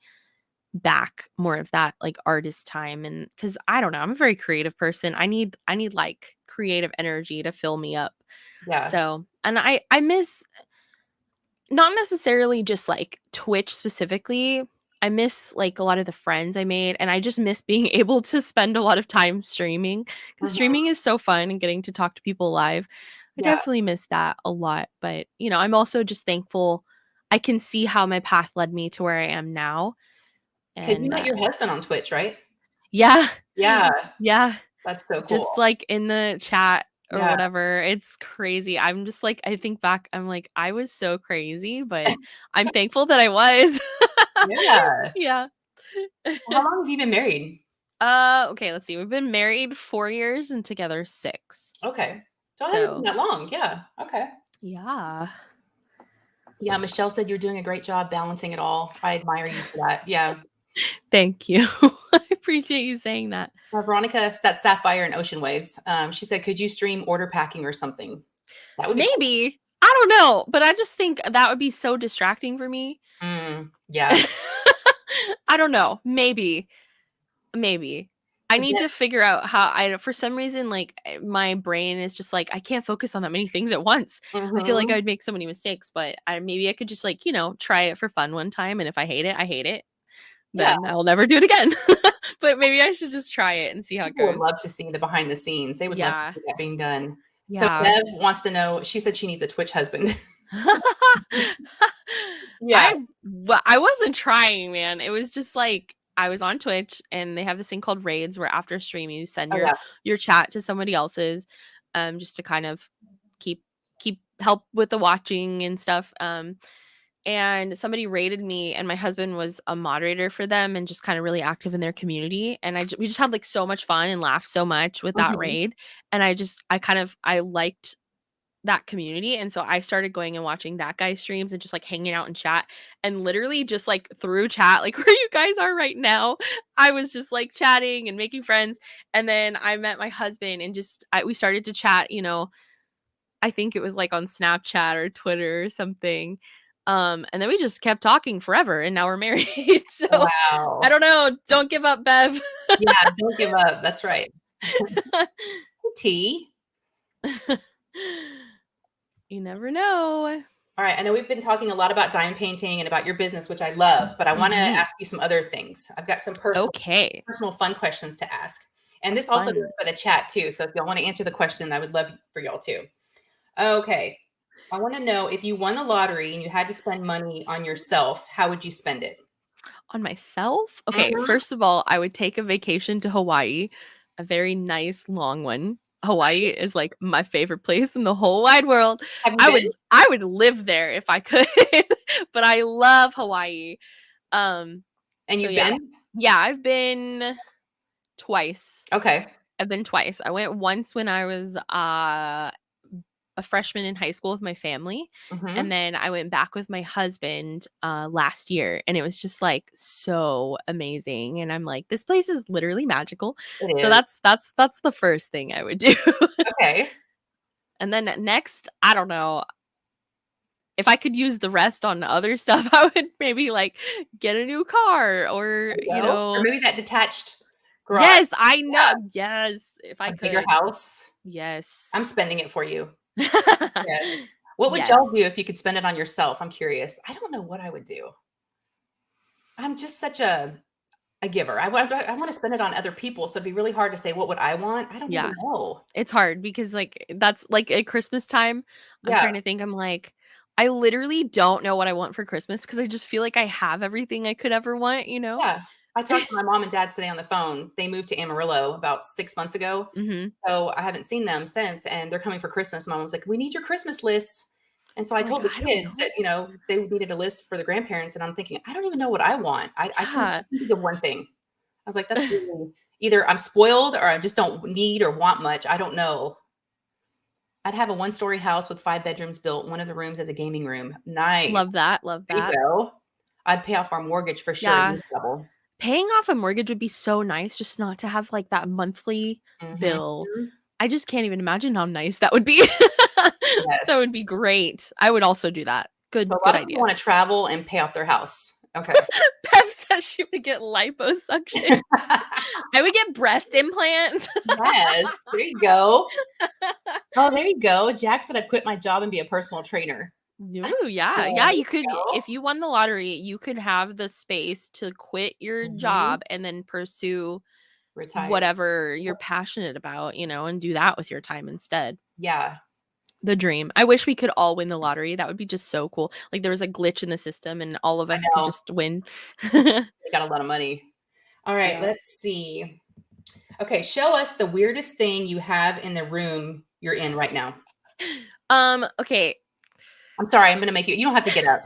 back more of that like artist time. And because I don't know, I'm a very creative person. I need like creative energy to fill me up. Yeah. So, and I miss, not necessarily just like Twitch specifically. I miss like a lot of the friends I made, and I just miss being able to spend a lot of time streaming, because Mhm. streaming is so fun and getting to talk to people live. I Yeah. definitely miss that a lot. But, I'm also just thankful I can see how my path led me to where I am now. 'Cause you And met your husband on Twitch, right? yeah, Yeah. yeah, That's so just cool. like in the chat or Yeah. whatever. It's crazy. I'm just like, I think back, I'm like, I was so crazy, but I'm thankful that I was. Yeah. Yeah. How long have you been married? Okay, let's see. We've been married 4 years and together 6. Okay. So it hasn't been So, that long. Yeah. Okay. yeah. Yeah, Michelle said you're doing a great job balancing it all. I admire you for that. Yeah. Thank you. I appreciate you saying that. Veronica, that's Sapphire and Ocean Waves. She said, "Could you stream order packing or something?" That would be cool. Maybe. I don't know, but I just think that would be so distracting for me. Yeah. I don't know. Maybe. Maybe. I But need then to figure out how for some reason, like, my brain is just like, I can't focus on that many things at once. I feel like I mhm. would make so many mistakes, but maybe I could just, like, try it for fun one time, and if I hate it, I hate it. Yeah, Then I'll never do it again. But maybe I should just try it and see how it people would goes. love to see the behind the scenes. They would love to Yeah. see that being done. So Yeah. Bev wants to know, she said she needs a Twitch husband. Yeah. I wasn't trying, man. It was just like I was on Twitch, and they have this thing called raids where after a stream you send Oh, your yeah. your chat to somebody else's, just to kind of keep help with the watching and stuff. And somebody raided me, and my husband was a moderator for them and just kind of really active in their community, and we just had like so much fun and laughed so much with that Mhm. raid. And I liked that community, and so I started going and watching that guy's streams and just like hanging out in chat, and literally just like through chat, like where you guys are right now, I was just like chatting and making friends. And then I met my husband, and we started to chat, I think it was like on Snapchat or Twitter or something. And then we just kept talking forever, and now we're married. So I Wow. don't know, don't give up, Bev. Yeah, don't give up. That's right. T. You never know. All right. I know we've been talking a lot about diamond painting and about your business, which I love, but I want to Mhm. ask you some other things. I've got some Okay. personal fun questions to ask. And this also goes Fun. for the chat too. So if y'all want to answer the question, I would love for y'all too. Okay. I want to know, if you won the lottery and you had to spend money on yourself, how would you spend it? On myself? Okay, Mhm. first of all, I would take a vacation to Hawaii, a very nice long one. Hawaii is like my favorite place in the whole wide world. Have you I been? would I would live there if I could. But I love Hawaii. Um And so you've yeah. been? Yeah, I've been twice. Okay. I've been twice. I went once when I was a freshman in high school with my family. And Mhm. then I went back with my husband last year, and it was just like so amazing. And I'm like, this place is literally magical. It So is. that's the first thing I would do. Okay. And then next, I don't know. If I could use the rest on other stuff, I would maybe like get a new car, or, There you go. Or maybe that detached garage. yes, I know. Yeah. Yes, if I A bigger could. house. Yes. I'm spending it for you. Yes. What would y'all Yes. do if you could spend it on yourself? I'm curious. I don't know what I would do. I'm just such a giver. I wanna spend it on other people, so it'd be really hard to say what would I want? I don't Yeah. even know. It's hard because, like, that's like, at Christmas time, I'm Yeah. trying to think, I'm like, I literally don't know what I want for Christmas because I just feel like I have everything I could ever want, you know? Yeah. I talked to my mom and dad today on the phone. They moved to Amarillo about 6 months ago, Mhm. so I haven't seen them since, and they're coming for Christmas. Mom was like, "We need your Christmas lists." And so I I'm like, told the "I don't kids that, know." they needed a list for the grandparents, and I'm thinking, "I don't even know what I want." I couldn't Yeah. think of one thing. I was like, "That's really either I'm spoiled or I just don't need or want much. I don't know." I'd have a one-story house with 5 bedrooms built, one of the rooms as a gaming room. Nice. Love that, love There you that. go. I'd pay off our mortgage for sure, at Yeah. least double. Paying off a mortgage would be so nice just not to have, like, that monthly Mhm. bill. I just can't even imagine how nice that would be. That Yes. would be great. I would also do that. So Good a good lot of people idea. wanna travel and pay off their house. Okay. Bev says she would get liposuction. I would get breast implants. Yes, there you go. Oh, there you go. Jack said I'd quit my job and be a personal trainer. Ooh, yeah. Yeah, Yeah, there you you could go. if you won the lottery, you could have the space to quit your Mhm. job and then pursue Retire. whatever you're passionate about, and do that with your time instead. Yeah, The dream. I wish we could all win the lottery. That would be just so cool. Like there was a glitch in the system and all of I us could know. just win. They got a lot of money. All right, Yeah. let's see. Okay, show us the weirdest thing you have in the room you're in right now. Okay. I'm sorry, I'm gonna make you don't have to get up.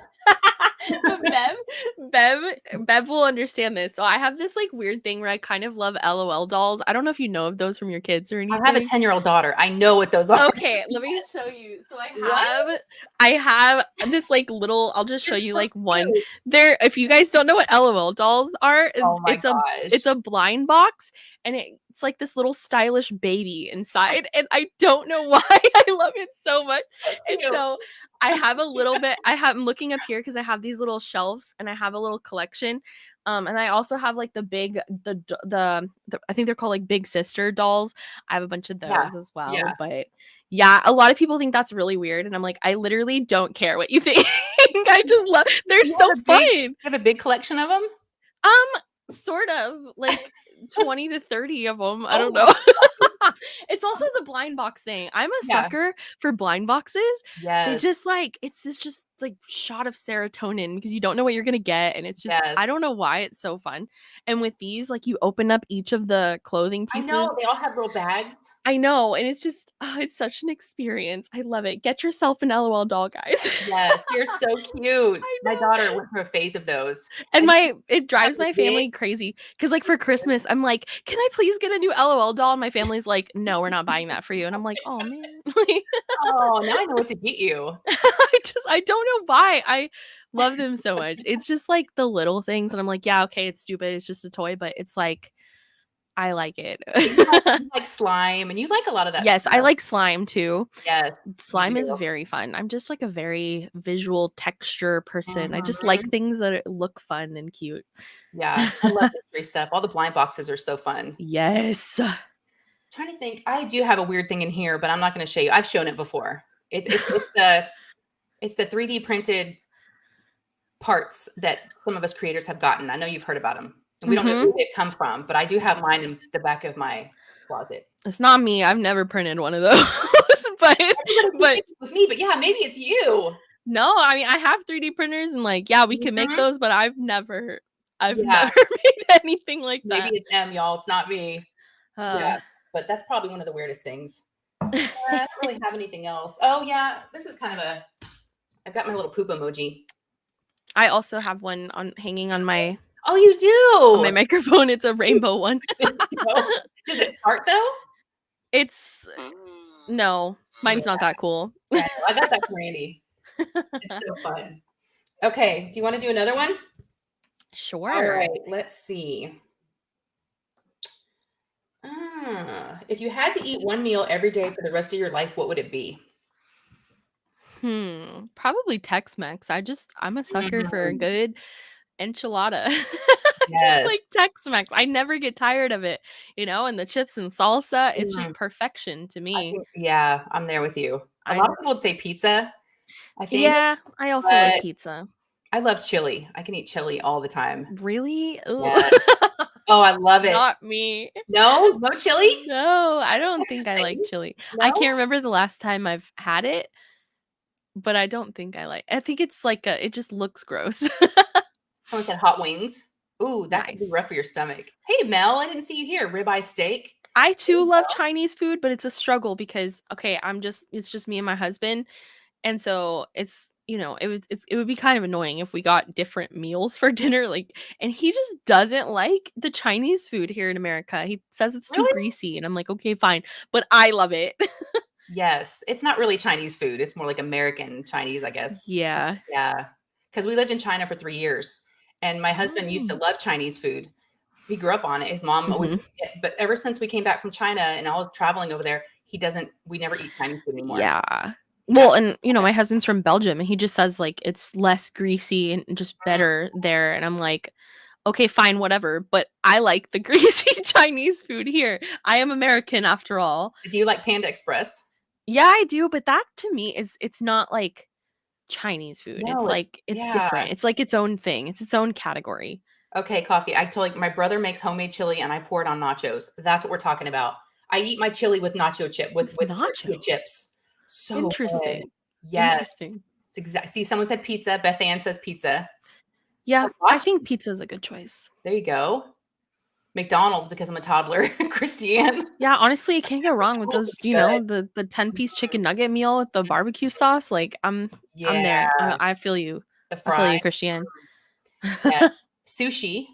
But Bev will understand this. So I have this like weird thing where I kind of love LOL dolls. I don't know if you know of those from your kids or I have a anything. 10-year-old daughter. I know what those are. Okay, let me show you. So What? I have this like little I'll just show They're you so like one. cute. There if you guys don't know what LOL dolls are, Oh my it's gosh. a blind box and it's like this little stylish baby inside and I don't know why I love it so much. So And cute. so I have a little bit I'm looking up here because I have these little shelves and I have a little collection. And I also have like the big the I think they're called like big sister dolls. I have a bunch of Yeah, those as well, yeah. but yeah, a lot of people think that's really weird, and I'm like, I literally don't care what you think. I just love they're You so fun. have a big collection of them? Sort of like 20 to 30 of them. I Oh don't my know. god. It's also the blind box thing. I'm a Yeah. sucker for blind boxes. They Yes, just like it's this just like shot of serotonin because you don't know what you're gonna get, and it's just I yes. don't know why it's so fun. And with these, like you open up each of the clothing I know, pieces. they all have little bags. I know, and it's just it's such an experience. I love it. Get yourself an LOL doll, guys. Yes, they're so cute. I My know. daughter went through a phase of those. And I it have drives the my family wigs. crazy because, like, for Christmas, I'm like, "Can I please get a new LOL doll?" And my family's like, "No, we're not buying that for you." And I'm like, "Oh, man." Like, Oh, now I know what to get you. I don't know why. I love them so much. It's just, like, the little things, and I'm like, "Yeah, okay, it's stupid. It's just a toy," but it's like, I like it. But you like slime, and you like a lot of that Yes, I stuff. like slime too. Yes, you Slime is do. very fun. I'm just, like, a very visual texture person. I just like Mhm. things that look fun and cute. Yeah, I love mystery stuff. All the blind boxes are so fun. Yes. Trying to think, I do have a weird thing in here, but I'm not gonna show you. I've shown it before. It's the 3D printed parts that some of us creators have gotten. I know you've heard about them, and we don't know Mhm. who they come from, but I do have mine in the back of my closet. It's not me, I've never printed one of those, but Everybody but thinks it was me, but yeah, maybe it's you. no, I mean, I have 3D printers and, like, yeah, we can make Mhm. those, but I've Yeah, never made anything like maybe that. it's M, y'all, it's not me. Uh, Yeah, but that's probably one of the weirdest things. I don't really have anything else. Oh, yeah, this is kind of a I've got my little poop emoji. I also have one on hanging Oh, you on my do? microphone, it's a rainbow one. No. Does it fart, though? It's no, Yeah, mine's not that cool. yeah, I know, I got that from Randy. It's so fun. Okay, do you wanna do another one? Sure. Alright, let's see. If you had to eat one meal every day for the rest of your life, what would it be? Probably Tex-Mex. I'm a sucker for a Mm, good enchilada. Just yes. like Tex-Mex. I never get tired of it, and the chips and salsa, it's just Mm, perfection to I me. think yeah, I'm there with you. A lot I of people would say pizza, I think, Yeah, I also like but pizza. I love chili. I can eat chili all the time. Really? Ooh. Yes. Oh, I love it. Not me. No? No chili? No, I don't That's think just I like thing. chili. I No? can't remember the last time I've had it, but I don't think I think it's like it just looks gross. Someone said hot wings. Ooh, that could be Nice. rough for your stomach. Hey, Mel, I didn't see you here. Ribeye steak. I There too you love go. Chinese food, but it's a struggle because okay, it's just me and my husband, and so it's it would be kind of annoying if we got different meals for dinner, like, and he just doesn't like the Chinese food here in America. He says it's too Really? greasy, and I'm like, okay, fine, but I love it. Yes. It's not really Chinese food. It's more like American Chinese, I guess. Yeah. Yeah. Because we lived in China for 3 years, and my husband used to Mm. love Chinese food. He grew up on it. His mom always, Mhm. but ever since we came back from China and I was traveling over there, he doesn't. We never eat Chinese food anymore. Yeah. Yeah. Well, and my husband's from Belgium and he just says like it's less greasy and just better there. And I'm like, okay, fine, whatever. But I like the greasy Chinese food here. I am American after all. Do you like Panda Express? Yeah, I do, but that to me is it's not like Chinese food. It's No, it's like it's yeah. different. It's like its own thing. It's its own category. Okay, coffee. I told you my brother makes homemade chili and I pour it on nachos. That's what we're talking about. I eat my chili with nacho chip With with tortilla nachos. chips. So good. Interesting. Yes. Interesting. It's exact. See, someone said pizza. Beth Ann says pizza. Yeah, I think Hibachi. pizza is a good choice. There you go. McDonald's because I'm a toddler. Christiane. Yeah, honestly, you can't go wrong with McDonald's those, is good. the 10-piece chicken nugget meal with the barbecue sauce. Like I'm Yeah. there. I feel you. The I feel fry. you, Christiane. Yeah. Sushi.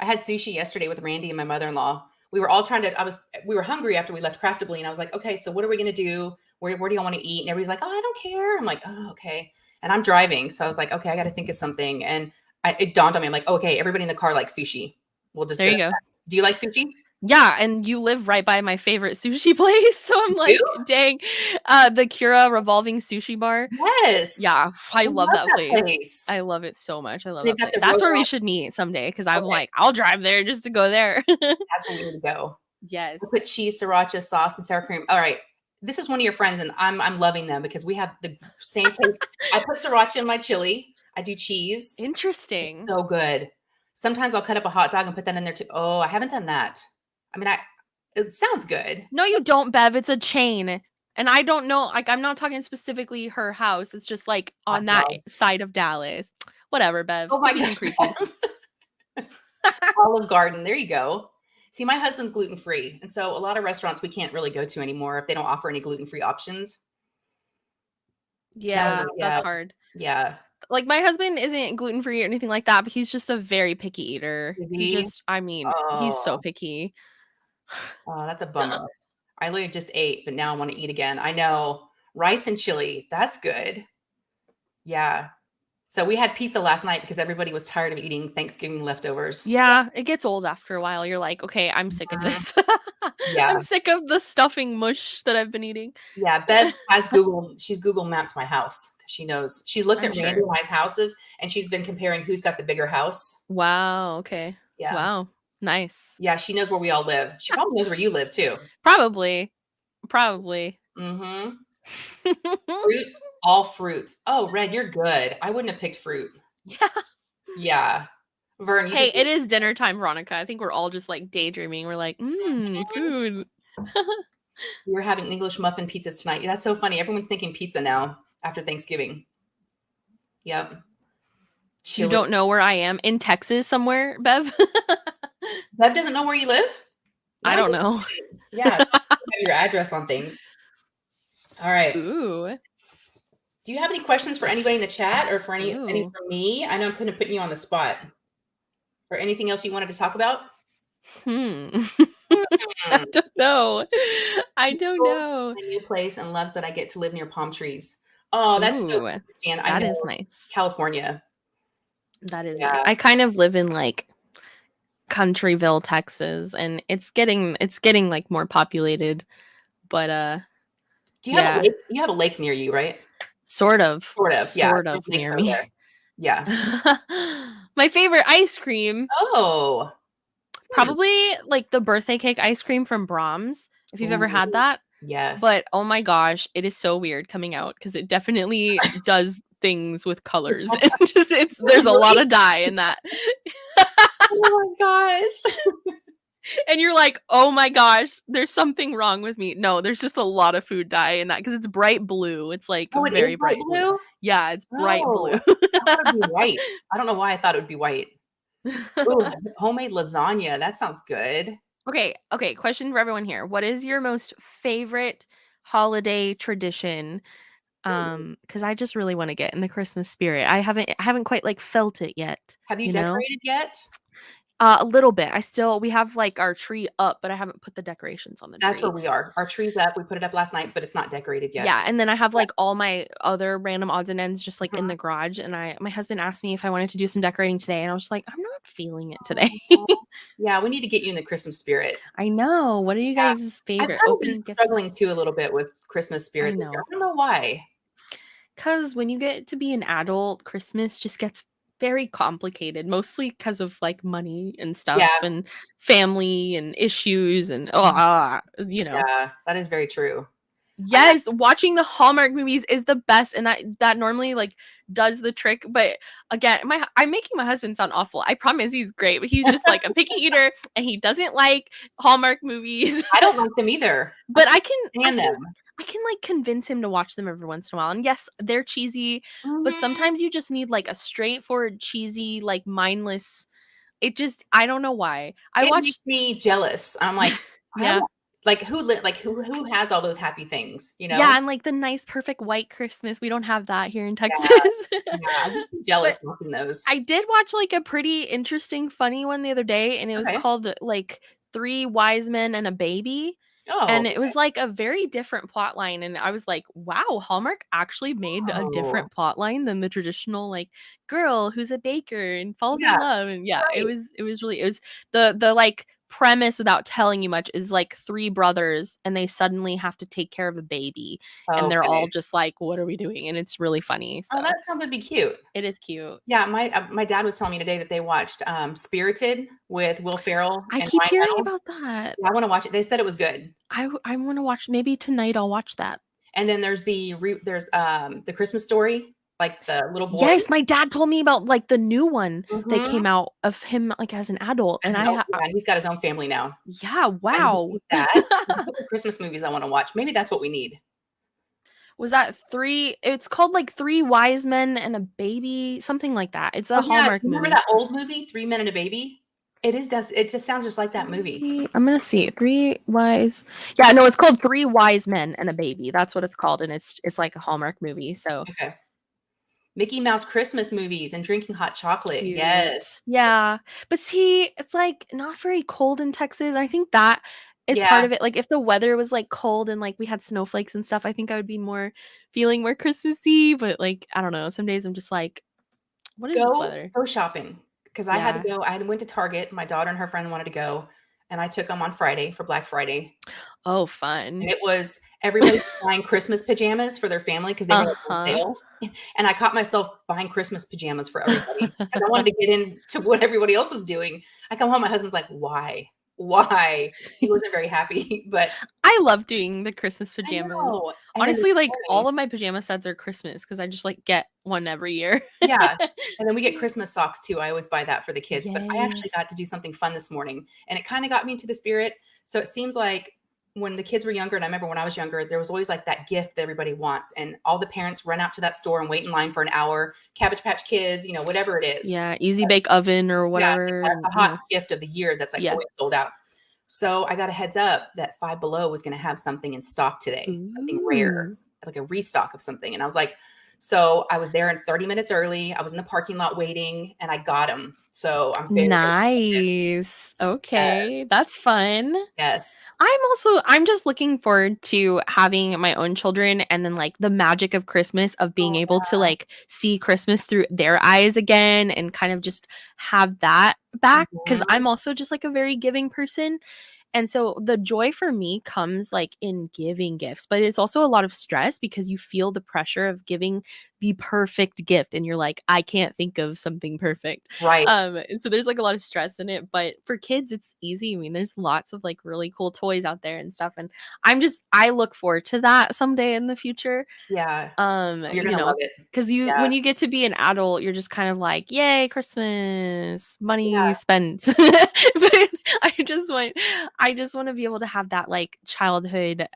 I had sushi yesterday with Randy and my mother-in-law. We were all trying to we were hungry after we left Craftably, and I was like, "Okay, so what are we gonna do? Where do y'all wanna eat?" And everybody's like, "Oh, I don't care." I'm like, "Oh, okay." And I'm driving, so I was like, "Okay, I gotta think of something." And it dawned on me, I'm like, "Okay, everybody in the car likes sushi. We'll just There go you with go. that." Do you like sushi? Yeah, and you live right by my favorite sushi place, so I'm You like, dang. The Kira revolving sushi bar. do? Yes. Yeah, I I love love that that place. place. I love it so much. I love They've that got place. the That's where we roadhouse. should meet someday because I'm Okay, like, I'll drive there just to go there. that's where we need to go. Yes. I put cheese, sriracha sauce, and sour cream. All right. This is one of your friends, and I'm loving them because we have the same taste. I put sriracha in my chili. I do cheese. It's Interesting. so good. Sometimes I'll cut up a hot dog and put that in there too. Oh, I haven't done that. I mean, it sounds good. No, you don't, Bev. It's a chain. And I don't know, like, I'm not talking specifically her house. It's just like Hot on that dog. side of Dallas. Whatever, Bev. Oh Quit my being gosh. creepy. Olive Garden. There you go. See, my husband's gluten free. And so a lot of restaurants we can't really go to anymore if they don't offer any gluten free options. Yeah, that's Yeah. hard. Yeah. Like, my husband isn't gluten free or anything like that, but he's just a very picky eater. Is He he? just, I mean, he's so Oh, picky. oh, that's a bummer. I literally just ate, but now I want to eat again. I know. Rice and chili. That's good. Yeah. So we had pizza last night because everybody was tired of eating Thanksgiving leftovers. Yeah, it gets old after a while. You're like, okay, I'm sick of Mhm. this. Yeah. I'm sick of the stuffing mush that I've been eating. Yeah. Bev has Google, she's Google mapped my house. She knows. She's looked I'm at Randy sure. and I's houses and she's been comparing who's got the bigger house. Wow. Okay. Yeah. Wow. Nice. Yeah. She knows where we all live. She probably knows where you live too. Probably. Probably. Mm-hmm. Fruit, all fruit. Oh, Red, you're good. I wouldn't have picked fruit. Yeah. Yeah. Vern, you Hey, just it is dinner time, Veronica. I think we're all just like daydreaming. We're like, food. we were having English muffin pizzas tonight. Yeah, that's so funny. Everyone's thinking pizza now after Thanksgiving. Yep. You Chili. don't know where I am in Texas somewhere, Bev? Bev doesn't know where you live? Now I I don't get know. it. Yeah. Have your address on things. All right. Ooh. Do you have any questions for anybody in the chat or for any Ooh. for me? I know I'm kind of putting you on the spot. Or anything else you wanted to talk about? I don't know. I don't know. My new place and loves that I get to live near palm trees. Oh, that's so Ooh, good, Christiane. I that know is nice. California. That is nice. Yeah. I kind of live in like Countryville, Texas, and it's getting like more populated, but Do you have a yeah, lake? You have a lake near you, right? sort of Sort of. Yeah. There's lakes near over me. there. Yeah. My favorite ice cream, Oh. probably like the birthday cake ice cream from Brahms, if you've ever had Ooh, that. yes. But oh my gosh, it is so weird coming out because it definitely does things with colors. And just there's a lot Really? of dye in that. Oh my gosh. And you're like, "Oh my gosh, there's something wrong with me." No, there's just a lot of food dye in that because it's bright blue. It's like Oh, it is very bright bright blue. blue? Yeah, it's bright Oh, blue. I thought it'd be white. I don't know why I thought it would be white. Ooh, homemade lasagna, that sounds good. Okay, question for everyone here. What is your most favorite holiday tradition? Ooh. Because I just really wanna get in the Christmas spirit. I haven't quite, like, felt it yet, Have you you know? decorated yet? A little bit. We have, like, our tree up, but I haven't put the decorations on the That's where tree. we are. Our tree's up, we put it up last night, but it's not decorated yet. Yeah, and then I have, Yeah. like, all my other random odds and ends just, like, in the Mhm. garage, and my husband asked me if I wanted to do some decorating today, and I was just like, "I'm not feeling it today." Aw. Yeah, we need to get you in the Christmas spirit. I know. What are you Yeah. guys' I've favorite kind of been opening struggling gifts? too a little bit with Christmas I spirit this year. know. I don't know why. 'Cause when you get to be an adult, Christmas just gets very complicated, mostly because of, like, money and Yeah. stuff and family and issues and, Mhm. you know? Yeah, that is very true. I have Yes, watching the Hallmark movies is the best, and that normally, like, does the trick, but again, I'm making my husband sound awful. I promise he's great, but he's just, like, a picky eater, and he doesn't like Hallmark movies. I don't like them either. I But can't I stand can them. I can, like, convince him to watch them every once in a while, and yes, they're cheesy, but Mhm. sometimes you just need, like, a straightforward, cheesy, like, mindless I don't know why. I It makes watched me jealous. I'm like, I Yeah. don't like, who has all those happy things, you know? Yeah, and, like, the nice, perfect white Christmas, we don't have that here in Yeah, Texas. yeah, I get But jealous watching those. I did watch, like, a pretty interesting, funny one the other day, and it was Okay. called, like, 3 Wise Men and a Baby, Oh, and it was, like, a very different plot line, and I was like, "Wow, Hallmark actually made a oh, different plot line than the traditional, like, girl who's a baker and falls in yeah, love," and yeah, right. it was the premise without telling you much is, like, 3 brothers, and they suddenly have to take care of a baby, and they're all Okay. just like, "What are we doing?" And it's really funny, Oh, so that sounds like it'd be cute. it is cute. Yeah, my dad was telling me today that they watched, Spirited with Will Ferrell I and keep Ryan hearing Reynolds. about that. Yeah, I wanna watch it. They said it was good. I wanna watch maybe tonight I'll watch that. And then the Christmas Story, like the little boy. Yes, my dad told me about, like, the new one that Mhm. came out of him, like, as an adult, As and his own yeah, he's got his own family now. yeah, I need to wow. see that. There's a couple Christmas movies I wanna watch. Maybe that's what we need. Was that 3 it's called, like, 3 Wise Men and a Baby, something like that. It's a Oh, yeah, do Hallmark you remember movie. that old movie, Three Men and a Baby? It just sounds just like that movie. 3 I'm gonna see, 3 Wise Yeah, no, it's called 3 Wise Men and a Baby, that's what it's called, and it's like a Hallmark movie, so Okay. Mickey Mouse Christmas movies and drinking hot chocolate. cute. Yes. Yeah, but see, it's, like, not very cold in Texas, I think that is part Yeah. of it, like, if the weather was, like, cold and, like, we had snowflakes and stuff, I think I would be feeling more Christmassy, but, like, I don't know, some days I'm just like, "What is this weather?" Go shopping because Yeah. I went to Target, my daughter and her friend wanted to go, and I took them on Friday for Black Friday, Oh, and fun. it was everybody buying Christmas pajamas for their family because they were, like, on Uh-huh. sale, and I caught myself buying Christmas pajamas for everybody because I wanted to get into what everybody else was doing. I come home, my husband's like, "Why? Why?" He wasn't very happy, but I love doing the Christmas I pajamas. know, and then this Honestly, like, morning all of my pajama sets are Christmas because I just, like, get one every year. yeah, and then we get Christmas socks too, I always buy that for the kids, but I actually got Yes. to do something fun this morning, and it kinda got me into the spirit, so it seems like when the kids were younger, and I remember when I was younger, there was always, like, that gift that everybody wants, and all the parents run out to that store and wait in line for an hour, Cabbage Patch Kids, whatever it is. Yeah, easy bake oven or Yeah, whatever, and, a hot gift of the year that's, like, yeah. always sold out. So, I got a heads up that Five Below was gonna have something in stock today, something rare, Ooh. like a restock of something, and I was like so I was there in 30 minutes early, I was in the parking lot waiting, and I got them. So, I'm very, very excited. Nice. Okay, Yes, that's fun. yes. I'm just looking forward to having my own children and then, like, the magic of Christmas of being Oh, able to, like, see Christmas through their eyes again and kind of just have that back because 'cause mhm, I'm also just, like, a very giving person, and so the joy for me comes, like, in giving gifts, but it's also a lot of stress because you feel the pressure of giving the perfect gift, and you're like, "I can't think of something perfect." right. And so there's, like, a lot of stress in it, but for kids, it's easy. I mean, there's lots of, like, really cool toys out there and stuff, and I look forward to that someday in the future. Yeah. Oh, you're You gonna love know, it. because Yeah, when you get to be an adult, you're just kind of like, "Yay, Christmas, money yeah. spent." But I just just want to be able to have that like childhood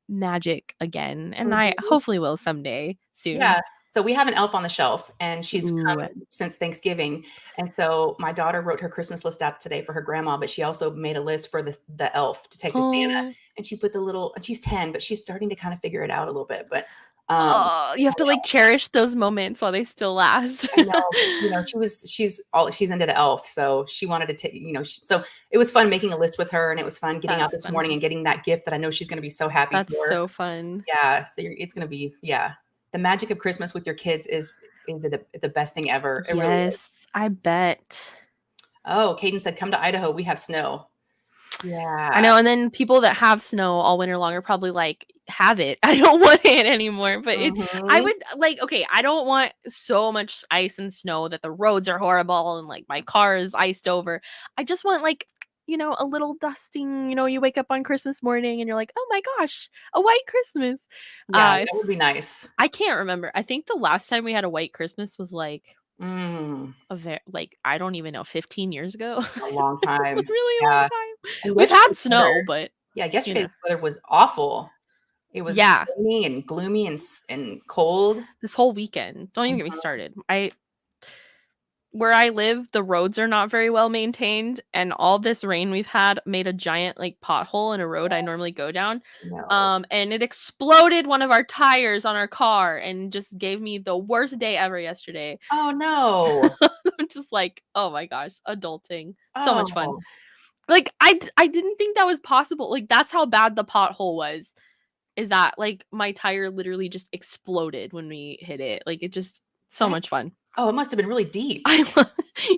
magic again, and I Mhm. hopefully will someday soon. Yeah. So we have an elf on the shelf, and she's Ooh. come since Thanksgiving. And so my daughter wrote her Christmas list out today for her grandma, but she also made a list for the elf to take to Santa. Oh. And she put the little, and she's 10, but she's starting to kind of figure it out a little bit. But Oh, you have to like cherish those moments while they still last. I know, but, she's into the elf, so she wanted to take, so it was fun making a list with her, and it was fun getting out That's this fun. morning and getting that gift that I know she's gonna be so happy That's for. so fun. Yeah, so it's gonna be, yeah. The magic of Christmas with your kids is the best thing ever. It really is. Yes, I bet. Oh, Caden said, "Come to Idaho, we have snow." I Yeah. know, and then people that have snow all winter long are probably like, "Have it. I don't want it anymore." But I Mhm. would like, okay, I don't want so much ice and snow that the roads are horrible and like my car is iced over. I just want like, a little dusting. You wake up on Christmas morning and you're like, "Oh my gosh, a white Christmas." Yeah, that would It's be nice. I can't remember. I think the last time we had a white Christmas was like Mm, I don't even know, 15 years ago. a long A time. really long Yeah, time. and We've had yesterday's weather snow, but yeah, you know. yesterday's weather was awful. It was Yeah, rainy and gloomy and cold. this whole weekend. Don't even get me Mhm. started. Where I live, the roads are not very well maintained, and all this rain we've had made a giant like pothole in a road I normally go down. No. And it exploded one of our tires on our car and just gave me the worst day ever yesterday. Oh, no. I'm just like, oh my gosh, adulting. So much fun. Oh, Like I didn't think that was possible. Like that's how bad the pothole was. Is that like my tire literally just exploded when we hit it. Like it just so that much fun. it must have been really deep. I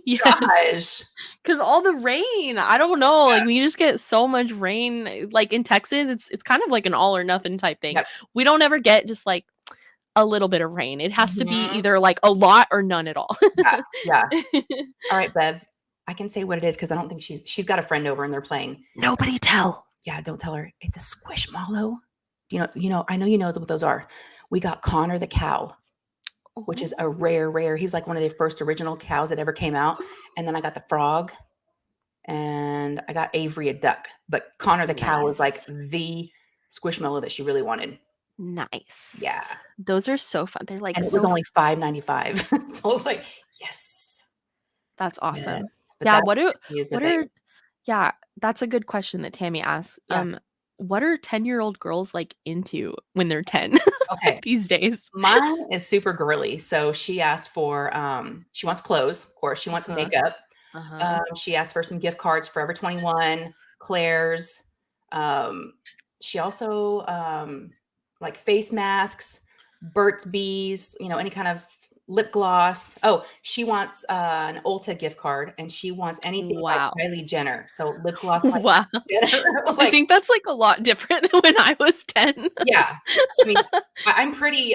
yes. Gosh. Cuz all the rain, I don't know, Yeah. like we just get so much rain like in Texas, it's kind of like an all or nothing type thing. Yep. We don't ever get just like a little bit of rain. It has to be Mhm. either like a lot or none at all. Yeah, yeah. Alright, Bev, I can say what it is because I don't think she's got a friend over and they're playing. Nobody tell. Yeah, don't tell her. It's a squishmallow. I know you know what those are. We got Connor the cow, which is a Oh. rare. He was like one of the first original cows that ever came out, and then I got the frog, and I got Avery a duck, but Connor the cow was like Nice. the squishmallow that she really wanted. Yeah, Nice. Those are so fun. They're, like, and it was so only $5.95. So I was like, "Yes, that's yes." awesome. But Yeah, that is the what thing. are yeah, that's a good question that Tammy asked. Yeah, What are 10-year-old girls, like, into when they're 10 okay. these days? Mine is super girly, so she asked for, she wants clothes, of course, she wants Uh-huh, makeup, uh-huh. she asked for some gift cards, Forever 21, Claire's, um, she also, like face masks, Burt's Bees, any kind of lip gloss. Oh, she wants, an Ulta gift card, and she wants anything by Wow. Kylie Jenner, so lip gloss by Wow. Kylie Jenner. I was I like, think that's, like, a lot different than when I was 10. yeah. I mean, I'm pretty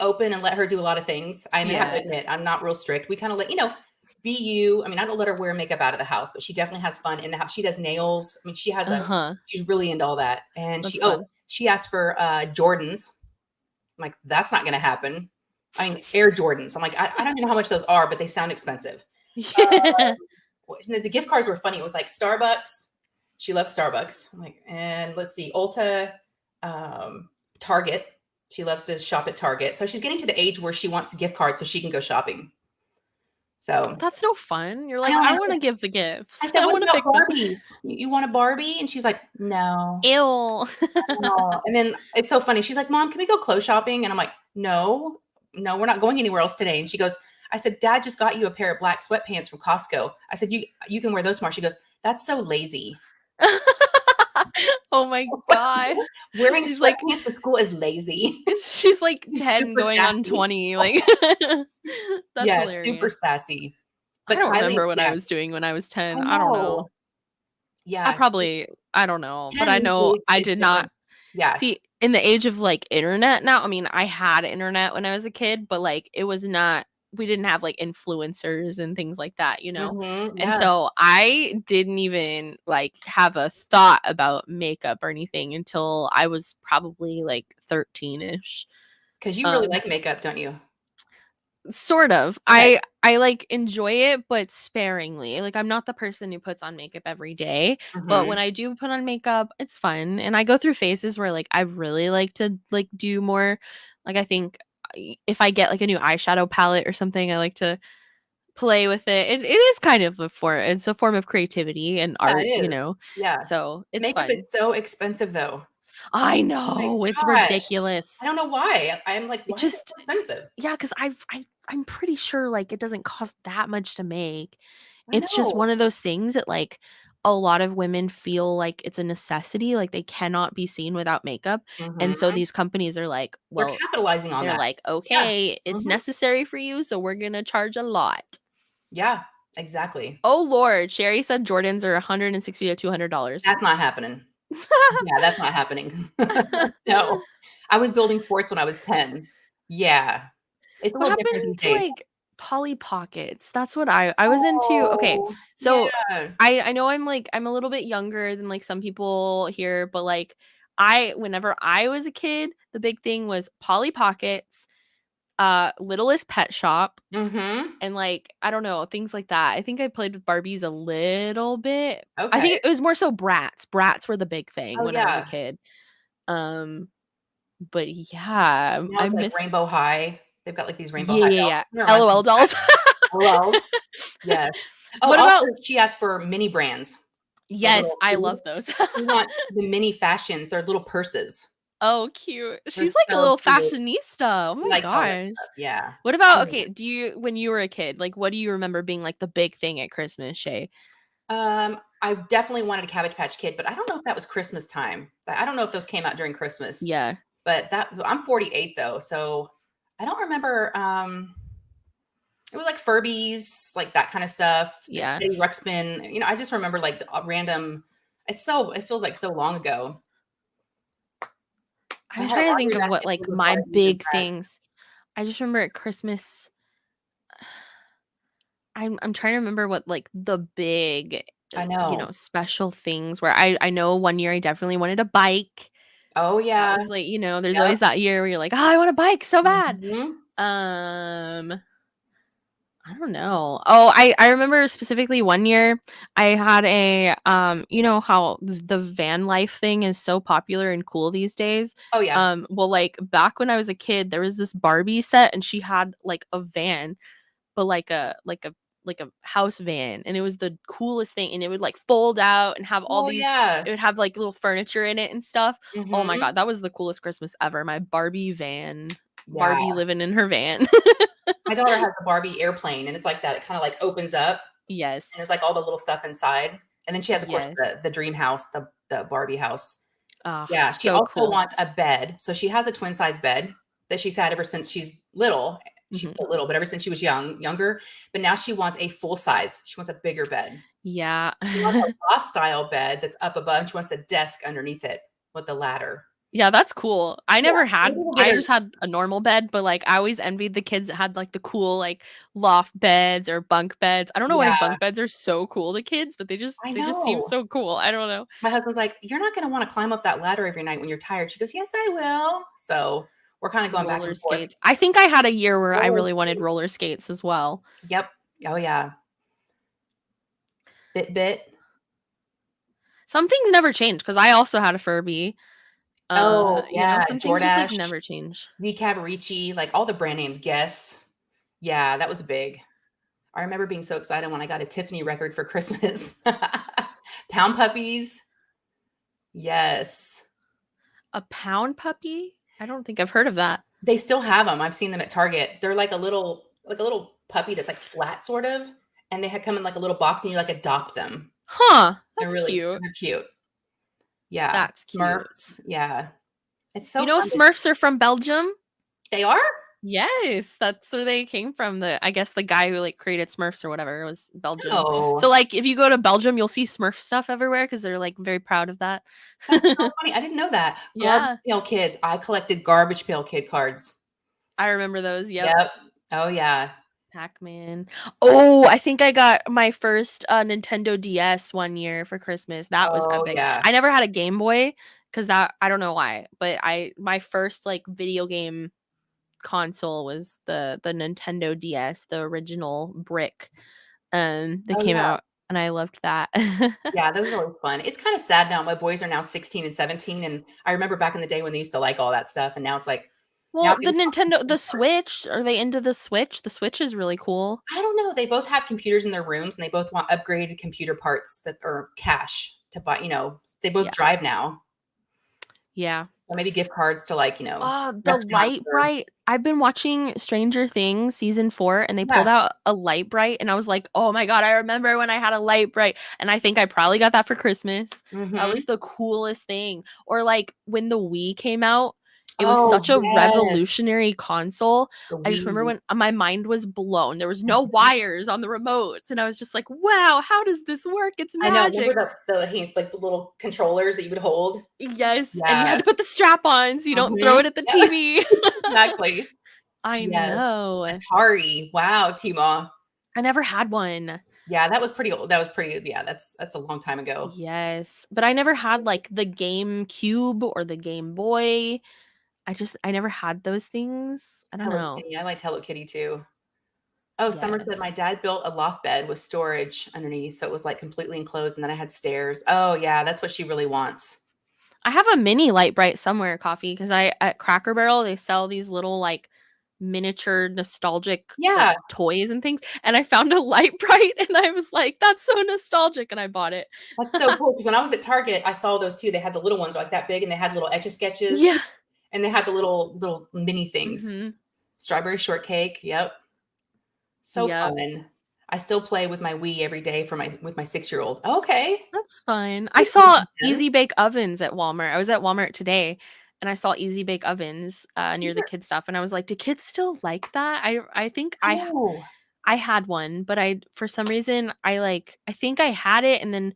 open and let her do a lot of things. I mean, I have to Yeah. admit, I'm not real strict. We kind of let, be you. I mean, I don't let her wear makeup out of the house, but she definitely has fun in the house. She does nails. I mean, Uh-huh. she's really into all that. And That's fun. she asked for Jordans. I'm like, that's not going to happen. I mean, Air Jordans. I'm like, I don't even know how much those are, but they sound expensive. Yeah. The gift cards were funny. It was like Starbucks. She loves Starbucks. I'm like, and let's see, Ulta, Target. She loves to shop at Target. So she's getting to the age where she wants the gift card so she can go shopping. So That's no fun. You're I like, know. "I wanna give the I gifts. said, I what wanna about pick them." Barbies? You want a Barbie? And she's like, no. Ew. No. And then it's so funny. She's like, Mom, can we go clothes shopping? And I'm like, no, we're not going anywhere else today. And she goes, I said, Dad just got you a pair of black sweatpants from Costco. I said, you can wear those tomorrow. She goes, that's so lazy. Oh my gosh. Wearing She's like sweatpants to school is lazy. she's like She's 10 super going on sassy. 20, like that's Yeah, super hilarious. sassy. I But don't Kylie, remember what I yeah, was doing when I was I 10. I don't know. know. Yeah, I don't know, but 10 I these know days I is did not different. Yeah. see in the age of like internet now. I mean, I had internet when I was a kid, but like it was not we didn't have like influencers and things like that. Mhm, And yeah. so I didn't even like have a thought about makeup or anything until I was probably like 13ish. 'Cause you really Um like makeup, don't you? Sort of. Okay. I like enjoy it, but sparingly. Like I'm not the person who puts on makeup every day, but when Mhm. I do put on makeup, it's fun. And I go through phases where like I really like to like do more. Like I think if I get like a new eyeshadow palette or something, I like to play with it. It is kind of it's a form of creativity and Yeah, it art, is. Yeah. so it's Makeup is fun. so expensive, though. I Oh my know, it's gosh. I ridiculous. don't know why. I'm like, It "Why is it just so expensive?" Yeah, because I'm pretty sure, like, it doesn't cost that much to make. I It's just know. one of those things that, like, a lot of women feel like it's a necessity, like, they cannot be seen without makeup, and so Mhm. these companies are like, They're well, capitalizing on they're that. like, Yeah. "Okay, it's Mhm. necessary for you, so we're gonna charge a lot." Yeah, exactly. Oh lord, Sherry said Jordans are 160 to $200. That's not happening. Yeah, that's not happening. No. I was building forts when I was 10. Yeah. It's a What little different these happened to, days. like, Polly Pockets? That's what I was into. Okay, Oh, so yeah. I know I'm a little bit younger than, like, some people here, but, like, I whenever I was a kid, the big thing was Polly Pockets, Littlest Pet Shop, Mhm. and, like, I don't know, things like that. I think I played with Barbies a little bit. I Okay. think it was more so Bratz. Bratz were the big thing Oh, when I was a yeah. kid. Um, but yeah, Now I it's like miss Rainbow High. They've got, like, these Rainbow Yeah, High yeah, dolls. yeah. It reminds me LOL of that. dolls. Hello. Yes. Oh, What also, about she asked for mini brands. The Yes, little I she love those. she wants the mini fashions. They're little purses. Oh, cute. They're She's like a so little cute. fashionista. Oh She my likes all that gosh. stuff. Yeah. What I about love okay, it. do you when you were a kid, like, what do you remember being, like, the big thing at Christmas, Shay? I definitely wanted a Cabbage Patch Kid, but I don't know if that was Christmas time. I don't know if those came out during Christmas, Yeah. but I'm 48 though, so I don't remember, it was like Furbies, like that kinda stuff, Yeah. Teddy Ruxpin, I just remember, like, random it feels like so long ago. I I'm had a trying to think laundry of what, basket like, filled with my Barbies and big Bratz. things I just remember at Christmas I'm trying to remember what, like, the big, I know. special things where I know one year I definitely wanted a bike. Oh, That yeah. was, like, there's Yep. always that year where you're like, "Oh, I want a bike so bad." Mhm. Um I don't know. Oh, I remember specifically one year I had you know how the van life thing is so popular and cool these days? Oh, yeah. Well, like, back when I was a kid, there was this Barbie set, and she had, like, a van, but like a house van, and it was the coolest thing, and it would, like, fold out and have all Oh, these yeah. it would have, like, little furniture in it and stuff. Oh my god, Mhm. that was the coolest Christmas ever, my Barbie van. Yeah. Barbie living in her van. My daughter has a Barbie airplane, and it's like that. It kinda, like, opens up, and there's, Yes. like, all the little stuff inside, and then she has, of course, Yes. the dream house, the Barbie house. Ah, Yeah, she so also cool. wants a bed. So she has a twin size bed that she's had ever since she's little. She's Mhm. still little, but ever since she was younger, but now she wants a full size. She wants a bigger bed. Yeah. She wants a loft style bed that's up above. She wants a desk underneath it with a ladder. Yeah, that's cool. Yeah, maybe we'll get I her. just had a normal bed, but, like, I always envied the kids that had, like, the cool, like, loft beds or bunk beds. I don't know why Yeah, bunk beds are so cool to kids, but I they just seem know. so cool. I don't know. My husband's like, "You're not gonna wanna climb up that ladder every night when you're tired." She goes, "Yes, I will." So, we're kinda going back Roller and forth. skates. I think I had a year where I Roller really wanted skates. roller skates as well. Yep. Oh, yeah. Fitbit. Some things never change because I also had a Furby. Oh, yeah, Some things just, like, Jordache, never change. Z Cavaricci, like, all the brand names, Guess. Yeah, that was big. I remember being so excited when I got a Tiffany record for Christmas. Pound Puppies. Yes. A pound puppy? I don't think I've heard of that. They still have them. 'em. I've seen them at Target. They're like a little puppy that's, like, flat, sort of, and they come in, like, a little box, and you, like, adopt them. Huh, They're that's really cute. they're cute. Yeah. That's cute. Smurfs. Yeah. It's You so know fun to. Smurfs are from Belgium? They are? Yes, that's where they came from. I guess the guy who, like, created Smurfs or whatever was Belgian. So, No. like, if you go to Belgium, you'll see Smurf stuff everywhere because 'cause they're, like, very proud of that. That's so funny. I didn't know that. Garbage Yeah, Pail Kids. I collected Garbage Pail Kid cards. I remember those, yep. Yep. Oh, yeah. Pac-Man. Oh, I think I got my first, Nintendo DS one year for Christmas. That was Oh, epic. yeah. I never had a Game Boy because that I don't know why, but I my first, like, video game console was the Nintendo DS, the original brick, that Oh, came yeah. out, and I loved that. Yeah, those are always fun. It's kinda sad now, my boys are now 16 and 17, and I remember back in the day when they used to like all that stuff, and now it's like, now Well, they the just want Nintendo the parts. Switch, are they into the Switch? The Switch is really cool. I don't know, they both have computers in their rooms, and they both want upgraded computer parts that are cash to buy, they both Yeah. drive now, Yeah. or maybe gift cards to, like, The restaurants light or bright. I've been watching Stranger Things season 4, and they pulled yeah. out a light bright, and I was like, "Oh my god, I remember when I had a light bright." And I think I probably got that for Christmas. That was Mhm. the coolest thing. Or like when the Wii came out, it was Oh, such a yes. revolutionary console. The I just remember Wii. when my mind was blown. There was no Mhm. wires on the remotes, and I was just like, "Wow, how does this work? It's I know, remember magic." the little controllers that you would hold? Yes, and you had Yeah. to put the strap on so you don't throw Mhm. it at the Yeah, TV. exactly. I Yes. know. Atari. Wow, Timo. I never had one. Yeah, that was pretty old. That was pretty yeah, that's a long time ago. Yes, but I never had, like, the GameCube or the Game Boy. I never had those things. I don't Hello know. Kitty, I liked Hello Kitty too. Oh, Summer said my Yes. dad built a loft bed with storage underneath, so it was, like, completely enclosed, and then I had stairs. Oh, yeah, that's what she really wants. I have a mini Light Bright somewhere, Coffee, because I at Cracker Barrel, they sell these little, like, miniature nostalgic, like, Yeah, toys and things, and I found a Light Bright, and I was like, "That's so nostalgic," and I bought it. that's so cool. Because when I was at Target, I saw those too. They had the little ones, like, that big, and they had little Etch-a-Sketches, Yeah. and they had the little mini things. Mhm. Strawberry shortcake, yep. So Yep. fun. I still play with my Wii every day for my with my six-year-old. Okay. That's fine. I This is saw intense. Easy Bake Ovens at Walmart. I was at Walmart today, and I saw Easy Bake Ovens, near the kids stuff, and I was like, "Do kids still like that?" I think Oh, I had one, but I for some reason, I think I had it, and then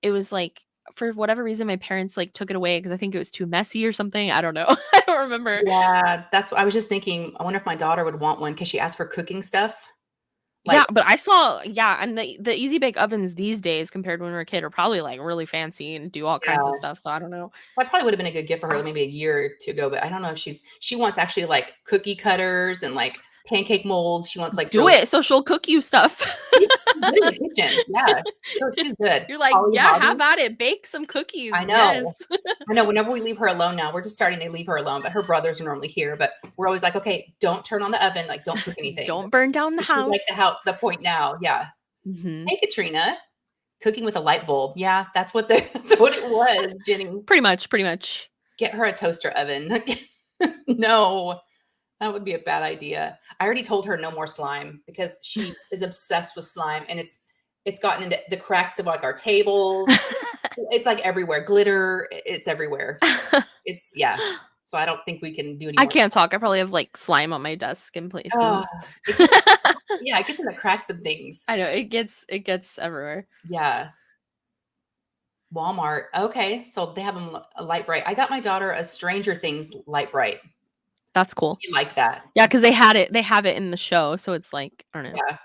it was, like, for whatever reason, my parents, like, took it away because I think it was too messy or something. I don't know. I don't remember. yeah, that's what I was just thinking, I wonder if my daughter would want one because she asked for cooking stuff. Yeah, Like but I saw yeah, and the Easy Bake Ovens these days compared to when we were a kid are probably, like, really fancy and do all kinds of yeah. stuff, so I don't know. Well, it probably would've been a good gift for her maybe a year or 2 ago, but I don't know if she wants actually, like, cookie cutters and, like, pancake molds. She wants, like, Do really it, so she'll cook you stuff. she's good in the kitchen. Yeah. She's good. You're like, Holly "Yeah, have Hobby. at it, bake some cookies, I yes." know. I know whenever we leave her alone now, we're just starting to leave her alone, but her brothers are normally here, but we're always like, "Okay, don't turn on the oven, like, don't cook anything." Don't burn down the She's like house. the point now, yeah. Mhm. "Hey, Katrina." Cooking with a light bulb. Yeah, that's what the that's what it was, Jenny. Pretty much, pretty much. Get her a toaster oven. No, that would be a bad idea. I already told her no more slime because she is obsessed with slime, and it's gotten into the cracks of, like, our tables. It's, like, everywhere. Glitter, it's everywhere. It's yeah. So I don't think we can do any I more. can't talk, I probably have, like, slime on my desk in Ugh, places. it gets yeah, it gets in the cracks of things. I know, it gets everywhere. Yeah. Walmart. Okay, so they have a light bright. I got my daughter a Stranger Things light bright. That's cool. She liked that. Yeah, because they have it in the show, so it's like, I don't know, Yeah.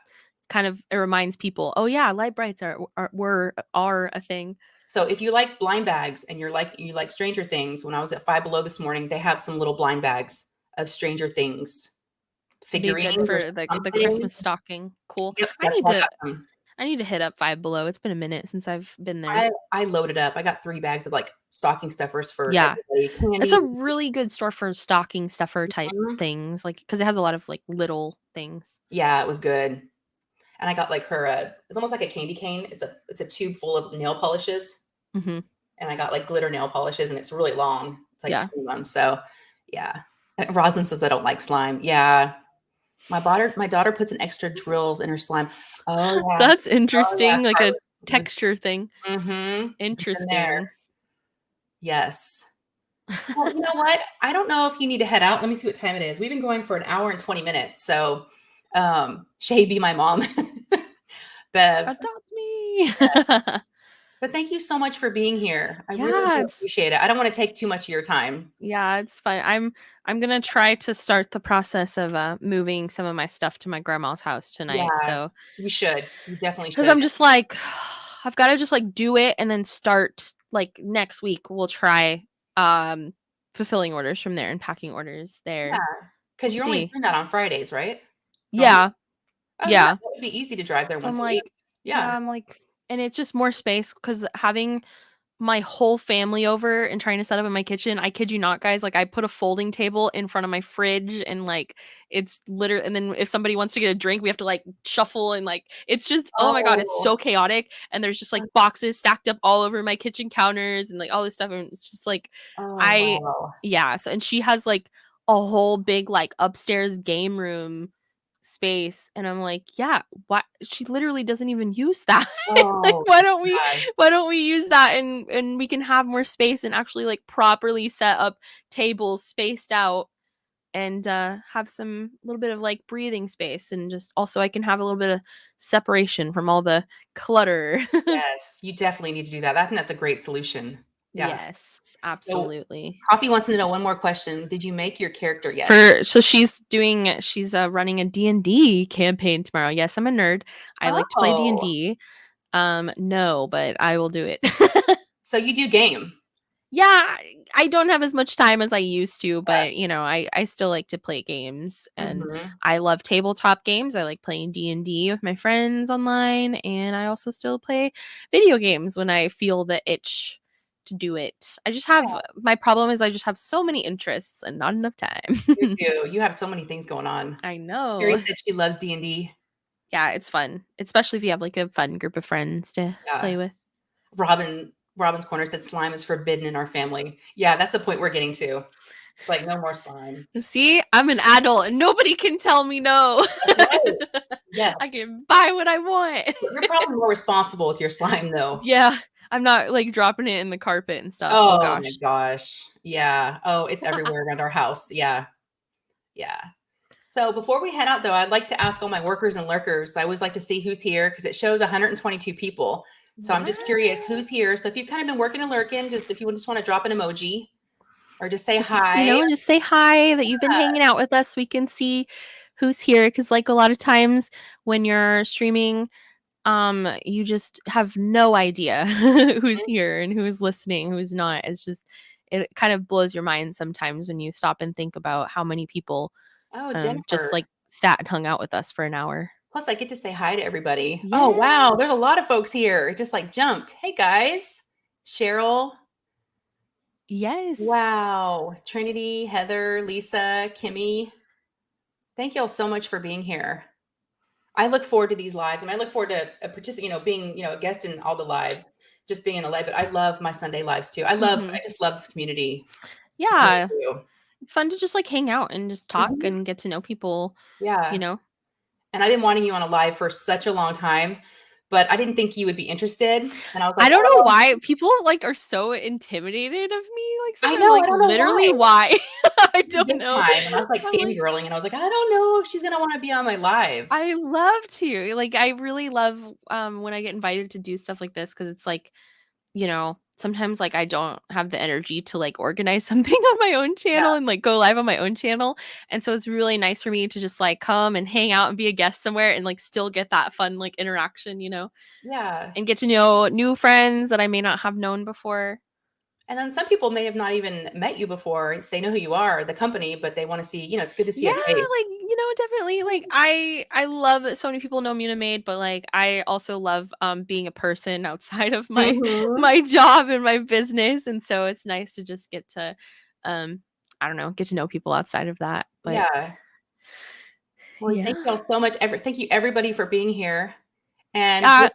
kind of it reminds people, "Oh, yeah, light brights are a thing." So if you like blind bags and you like Stranger Things, when I was at Five Below this morning, they have some little blind bags of Stranger Things Be good figurines or for the something. Christmas stocking. Cool. Yep, that's why I got some. I need to hit up Five Below. It's been a minute since I've been there. I loaded up. I got 3 bags of, like, stocking stuffers for Yeah. everybody, It's candy. a really good store for stocking stuffer type Mhm. things, like because it has a lot of, like, little things. Yeah, it was good. And I got, like, her a it's almost like a candy cane. It's a tube full of nail polishes, Mhm. and I got, like, glitter nail polishes, and it's really long. It's, like, Yeah. 2 of them, so, yeah. Roslyn says I don't like slime. Yeah. My daughter puts an extra drills in her slime. Oh, yeah. That's Oh, yeah. interesting, like a Carly. texture thing. Mhm. It's in there. Interesting. Yes. Well, you know what? I don't know if you need to head out. Let me see what time it is. We've been going for an hour and 20 minutes, so, Shay be my mom. Bev. Adopt me. But thank you so much for being here. I really Yeah, do it's appreciate it. I don't wanna take too much of your time. yeah, it's fine. I'm gonna try to start the process of, moving some of my stuff to my grandma's house tonight, Yeah, so you should. You definitely 'cause should. I'm just like, I've gotta just, like, do it and then start like, next week, we'll try, fulfilling orders from there and packing orders Yeah, there. 'Cause you're only See. doing that on Fridays, right? Normally? Yeah. Oh, yeah, Yeah. that would be easy to drive there So I'm once a week. like, yeah, Yeah. I'm like, and it's just more space because having my whole family over and trying to set up in my kitchen, I kid you not, guys, like, I put a folding table in front of my fridge and, like, it's literally, and then if somebody wants to get a drink, we have to, like, shuffle and, like, it's just, oh my god, it's Oh. so chaotic, and there's just, like, boxes stacked up all over my kitchen counters and, like, all this stuff, and it's just, like, Oh, I wow. yeah, so and she has, like, a whole big, like, upstairs game room space, and I'm like, "Yeah, what?" She literally doesn't even use that. Like, Oh, God. why don't we use that and we can have more space and actually, like, properly set up tables spaced out and, have some little bit of, like, breathing space and just also I can have a little bit of separation from all the clutter. Yes, you definitely need to do that. I think that's a great solution. Yeah. Yes, So, absolutely. Coffee wants to know one more question. Did you make your character yet? For so she's, running a D&D campaign tomorrow. Yes, I'm a nerd. I like to play Oh, D&D. No, but I will do it. so you do game. Yeah, I don't have as much time as I used to, Yeah. but, I still like to play games, and Mhm. I love tabletop games. I like playing D&D with my friends online, and I also still play video games when I feel the itch to do it. I just have Yeah, my problem is I just have so many interests and not enough time. you do. You have so many things going on. I Carrie know. said she loves D&D. Yeah, it's fun, especially if you have, like, a fun group of friends to Yeah. play with. Robin's Corner said slime is forbidden in our family. Yeah, that's the point we're getting to. Like, no more slime. See, I'm an adult and nobody can tell me no. That's right. I Yes. can buy what I want. You're probably more responsible with your slime, though. Yeah, I'm not, like, dropping it in the carpet and stuff. Oh Oh my gosh. gosh. Yeah. Oh, it's everywhere around our house. Yeah. Yeah. So before we head out, though, I'd like to ask all my workers and lurkers. I always like to see who's here because it shows 122 people. So I'm just curious What? who's here. So if you've kind of been working and lurking, just if you just want to drop an emoji or just say Just, hi. just say hi that you've been hanging out with us. We can see who's here because, like, a lot of times when you're streaming, you just have no idea who's here and who's listening, who's not. It's just it kind of blows your mind sometimes when you stop and think about how many people Oh, just, Jennifer. like, sat and hung out with us for an hour. Plus, I get to say hi to everybody. Oh, wow. There's a Yes. lot of folks here. It just like jumped. Hey, guys. Cheryl. Yes. Wow. Trinity, Heather, Lisa, Kimmy. Thank you all so much for being here. I look forward to these lives, and I look forward to being, a guest in all the lives, just being in a live. But I love my Sunday lives too. I Mhm. just love this community. I really Yeah. do. It's fun to just, like, hang out and just talk Mhm. and get to know people, you Yeah. know? And I've been wanting you on a live for such a long time, but I didn't think you would be interested. And I was I like, don't know oh, why people, like, are so intimidated of me, like, I sometimes, know. I like, don't know literally why. why. I don't Big know. time. And I was like I'm like, fangirling, and I was like, I don't know if she's gonna want to be on my live. I love to. Like, I really love, when I get invited to do stuff like this because it's like, sometimes, like, I don't have the energy to, like, organize something on my own Yeah. channel and, like, go live on my own channel, and so it's really nice for me to just, like, come and hang out and be a guest somewhere and, like, still get that fun, like, interaction, Yeah. and get to know new friends that I may not have known before. And then some people may have not even met you before. They know who you are, the company, but they want to see, it's good to see Yeah, a face. like, definitely, like, I love that so many people know Munimade, but, like, I also love, being a person outside of my Mhm. my job and my business, and so it's nice to just get to, um, I don't know, get to know people outside of that, but Yeah. Well, thank yeah. you all so much. Thank you everybody for being here. And Yeah,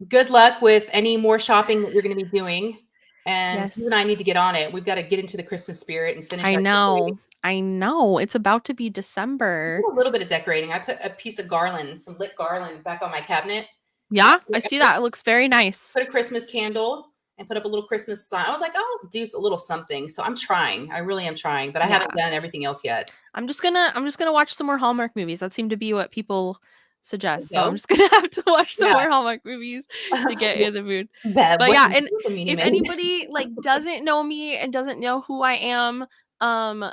good luck with any more shopping that you're going to be doing. And you and yes. I need to get on it. We've got to get into the Christmas spirit and finish I our decorating. know. I know. It's about to be I did December. a little bit of decorating. I put a piece of garland, some lit garland back on my cabinet. And Yeah, I I see that. It looks very nice. put a Christmas candle and put up a little Christmas sign. I was like, I'll do a little something. So I'm trying. I really am trying, but I haven't Yeah. done everything else yet. I'm just gonna watch some more Hallmark movies. That seem to be what people There suggest. you So I'm go. just gonna have to watch some Yeah. more Hallmark movies to get in the mood. Bad. But What yeah, you and do for me, if man? anybody like doesn't know me and doesn't know who I am, I'm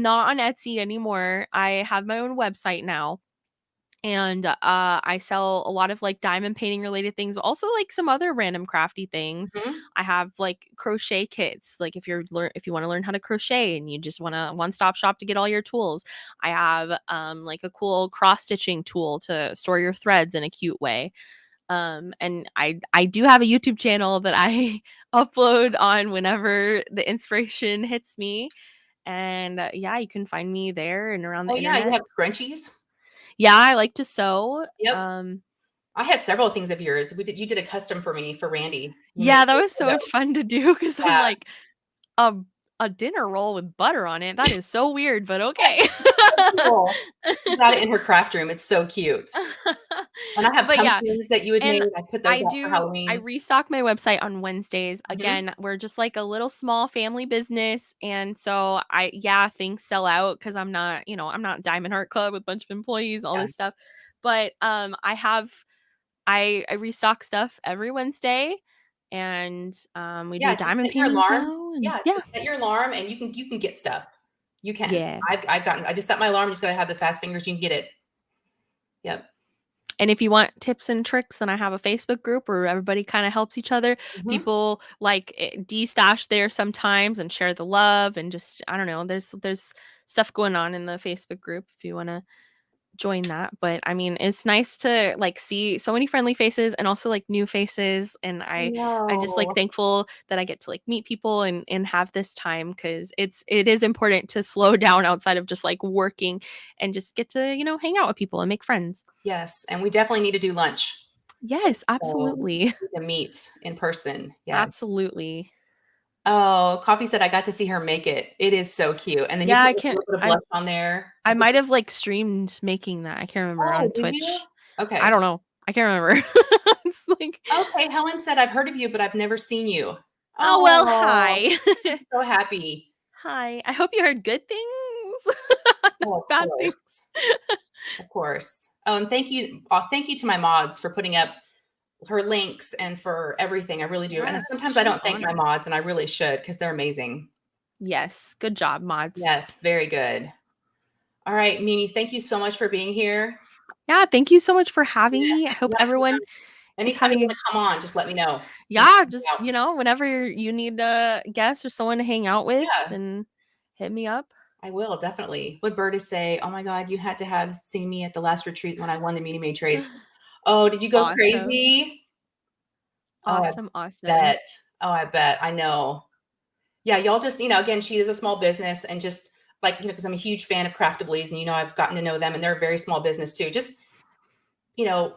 not on Etsy anymore. I have my own website now. And I sell a lot of like diamond painting related things, but also like some other random crafty things. Mhm. I have like crochet kits, like if you want to learn how to crochet and you just want a one-stop shop to get all your tools. I have like a cool cross stitching tool to store your threads in a cute way. And I do have a YouTube channel that I upload on whenever the inspiration hits me. And yeah, you can find me there and around the Oh, yeah, you internet. have scrunchies? Yeah, I like to sew. Yep. I have several things of yours. You did a custom for me for Randy. You made Yeah, that years was so ago. much fun to do because 'cause I'm Yeah, like, a a dinner roll with butter on it? That is so weird, but okay. so cool. She got it in her craft room. It's so cute. And I have But yeah, pumpkins that you had made. and I put those out for I Halloween. restock my website on Wednesdays. Mhm. Again, we're just like a little small family business, and so things sell out because 'cause I'm not, I'm not Diamond Heart Club with a bunch of employees, all Yeah. this stuff. But, I restock stuff every Wednesday, and, we do Yeah, just diamond set your paintings alarm. now, and Yeah, yeah. just set your alarm and you can get stuff. You can. Yeah. I just set my alarm, you just gotta have the fast fingers, you can get it. Yep. And if you want tips and tricks, then I have a Facebook group where everybody kind of helps each other. Mhm. People like de-stash there sometimes and share the love and just I don't know. There's stuff going on in the Facebook group if you want to join that. But I mean, it's nice to like see so many friendly faces and also like new faces. And I I'm just like know. thankful that I get to like meet people and have this time because it is important to slow down outside of just like working and just get to hang out with people and make friends. Yes, and we definitely need to do lunch. Yes, So, absolutely. we need to meet in person. Yes. Absolutely. Oh, Coffee said I got to see her make it. It is so cute, and then you Yeah, put I a can't little bit of I blush on there. I I think might have, like, streamed making that, I can't remember, Oh, on did you? Twitch. I Okay. don't know. I can't remember. It's like, Okay, Helen said, "I've heard of you, but I've never seen you." "Oh, well, Oh, hi." I'm so happy. Hi. I hope you heard good things, Oh, not of bad things. course. Of course. Oh, and thank you to my mods for putting up her links and for everything, I really do, and Yes, sometimes I she's don't thank my honored. mods, and I really should because 'cause they're amazing. Yes, good job, mods. Yes, very good. Alright, Mimi, thank you so much for being here. Yeah, thank you so much for having Yes, me. I hope anytime everyone is anytime you having a wanna come on, just let me know. We can yeah, hang just, out. whenever you need a guest or someone to hang out with, Yeah, then hit me up. I will, definitely. What Berta say? "Oh my god, you had to have seen me at the last retreat when I won the Munimade trays." Oh, did you go Awesome. crazy? Oh, I Awesome, awesome. bet. Oh, I bet. I know. Yeah, y'all just, again, she is a small business and just like, because I'm a huge fan of Craftablies and, I've gotten to know them and they're a very small business too. Just, you know,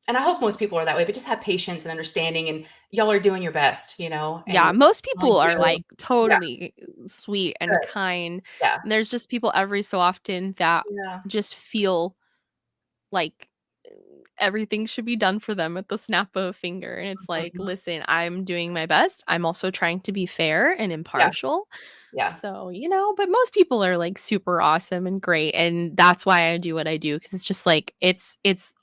and I hope most people are that way, but just have patience and understanding and y'all are doing your best, and Yeah, most really people are, do. like, Yeah, totally sweet and good. kind. Yeah. There's just people every so often that Yeah. just feel like everything should be done for them at the snap of a finger, and it's like, Mhm. "Listen, I'm doing my best. I'm also trying to be fair and Yeah. impartial." Yeah. So, but most people are, like, super awesome and great, and that's why I do what I do because it's just, like, it's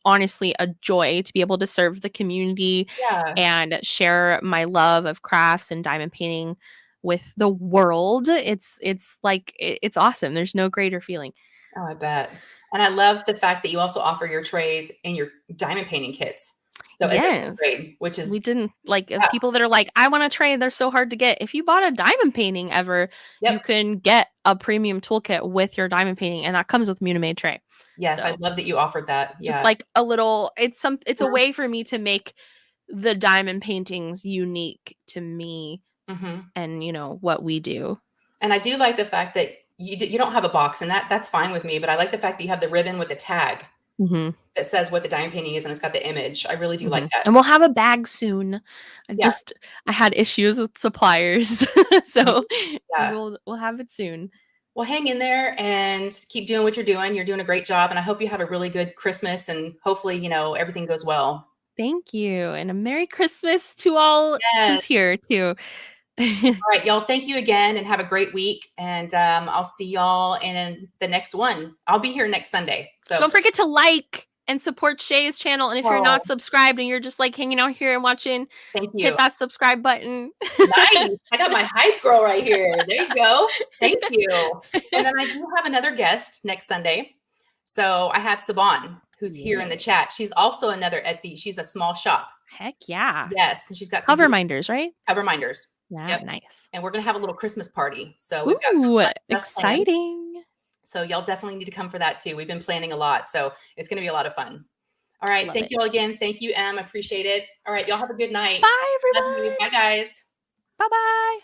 honestly a joy to be able to serve the community Yeah. and share my love of crafts and diamond painting with the world. It's like it's awesome. There's no greater feeling. Oh, I bet. And I love the fact that you also offer your trays and your diamond painting kits. So as an Yes. upgrade, which is We didn't like, yeah. people that are like, "I wanna trade, they're so hard to get." If you bought a diamond painting ever, you Yep. can get a premium toolkit with your diamond painting, and that comes with Munimade tray. Yes, I So, love that you offered that. just Yeah. like a little it's a way for me to make the diamond paintings unique to me Mhm. and, what we do. And I do like the fact that you don't have a box, and that's fine with me, but I like the fact that you have the ribbon with the tag Mhm. that says what the diamond painting is, and it's got the image. I really do like Mhm. that. And we'll have a bag soon. Yeah. I had issues with suppliers, Mhm. so Yeah. we'll have it soon. Well, hang in there and keep doing what you're doing. You're doing a great job, and I hope you have a really good Christmas, and hopefully, everything goes well. Thank you, and a Merry Christmas to all Yes. who's here too. All right, y'all, thank you again, and have a great week, and, I'll see y'all in the next one. I'll be here next Sunday, so Don't forget to like and support Shay's channel, and if you're oh, not subscribed and you're just, like, hanging out here and watching, thank hit you. that subscribe button. Nice. I got my hype girl right here. There you go. Thank you. And then I do have another guest next Sunday. So I have Saban. who's here in the chat. She's also another Etsy. She's a small shop. Heck yeah. Yes, and she's got some Cover minders, right? cover minders. Yeah, Yep. Nice. And we're gonna have a little Christmas party. So we've got some Ooh, fun stuff planned. exciting. So y'all definitely need to come for that too. We've been planning a lot. So it's gonna be a lot of fun. All right. Love Thank it. you all again. Thank you, Em. Appreciate it. All right. Y'all have a good night. Bye, Love you. everyone. Bye, guys. Bye-bye.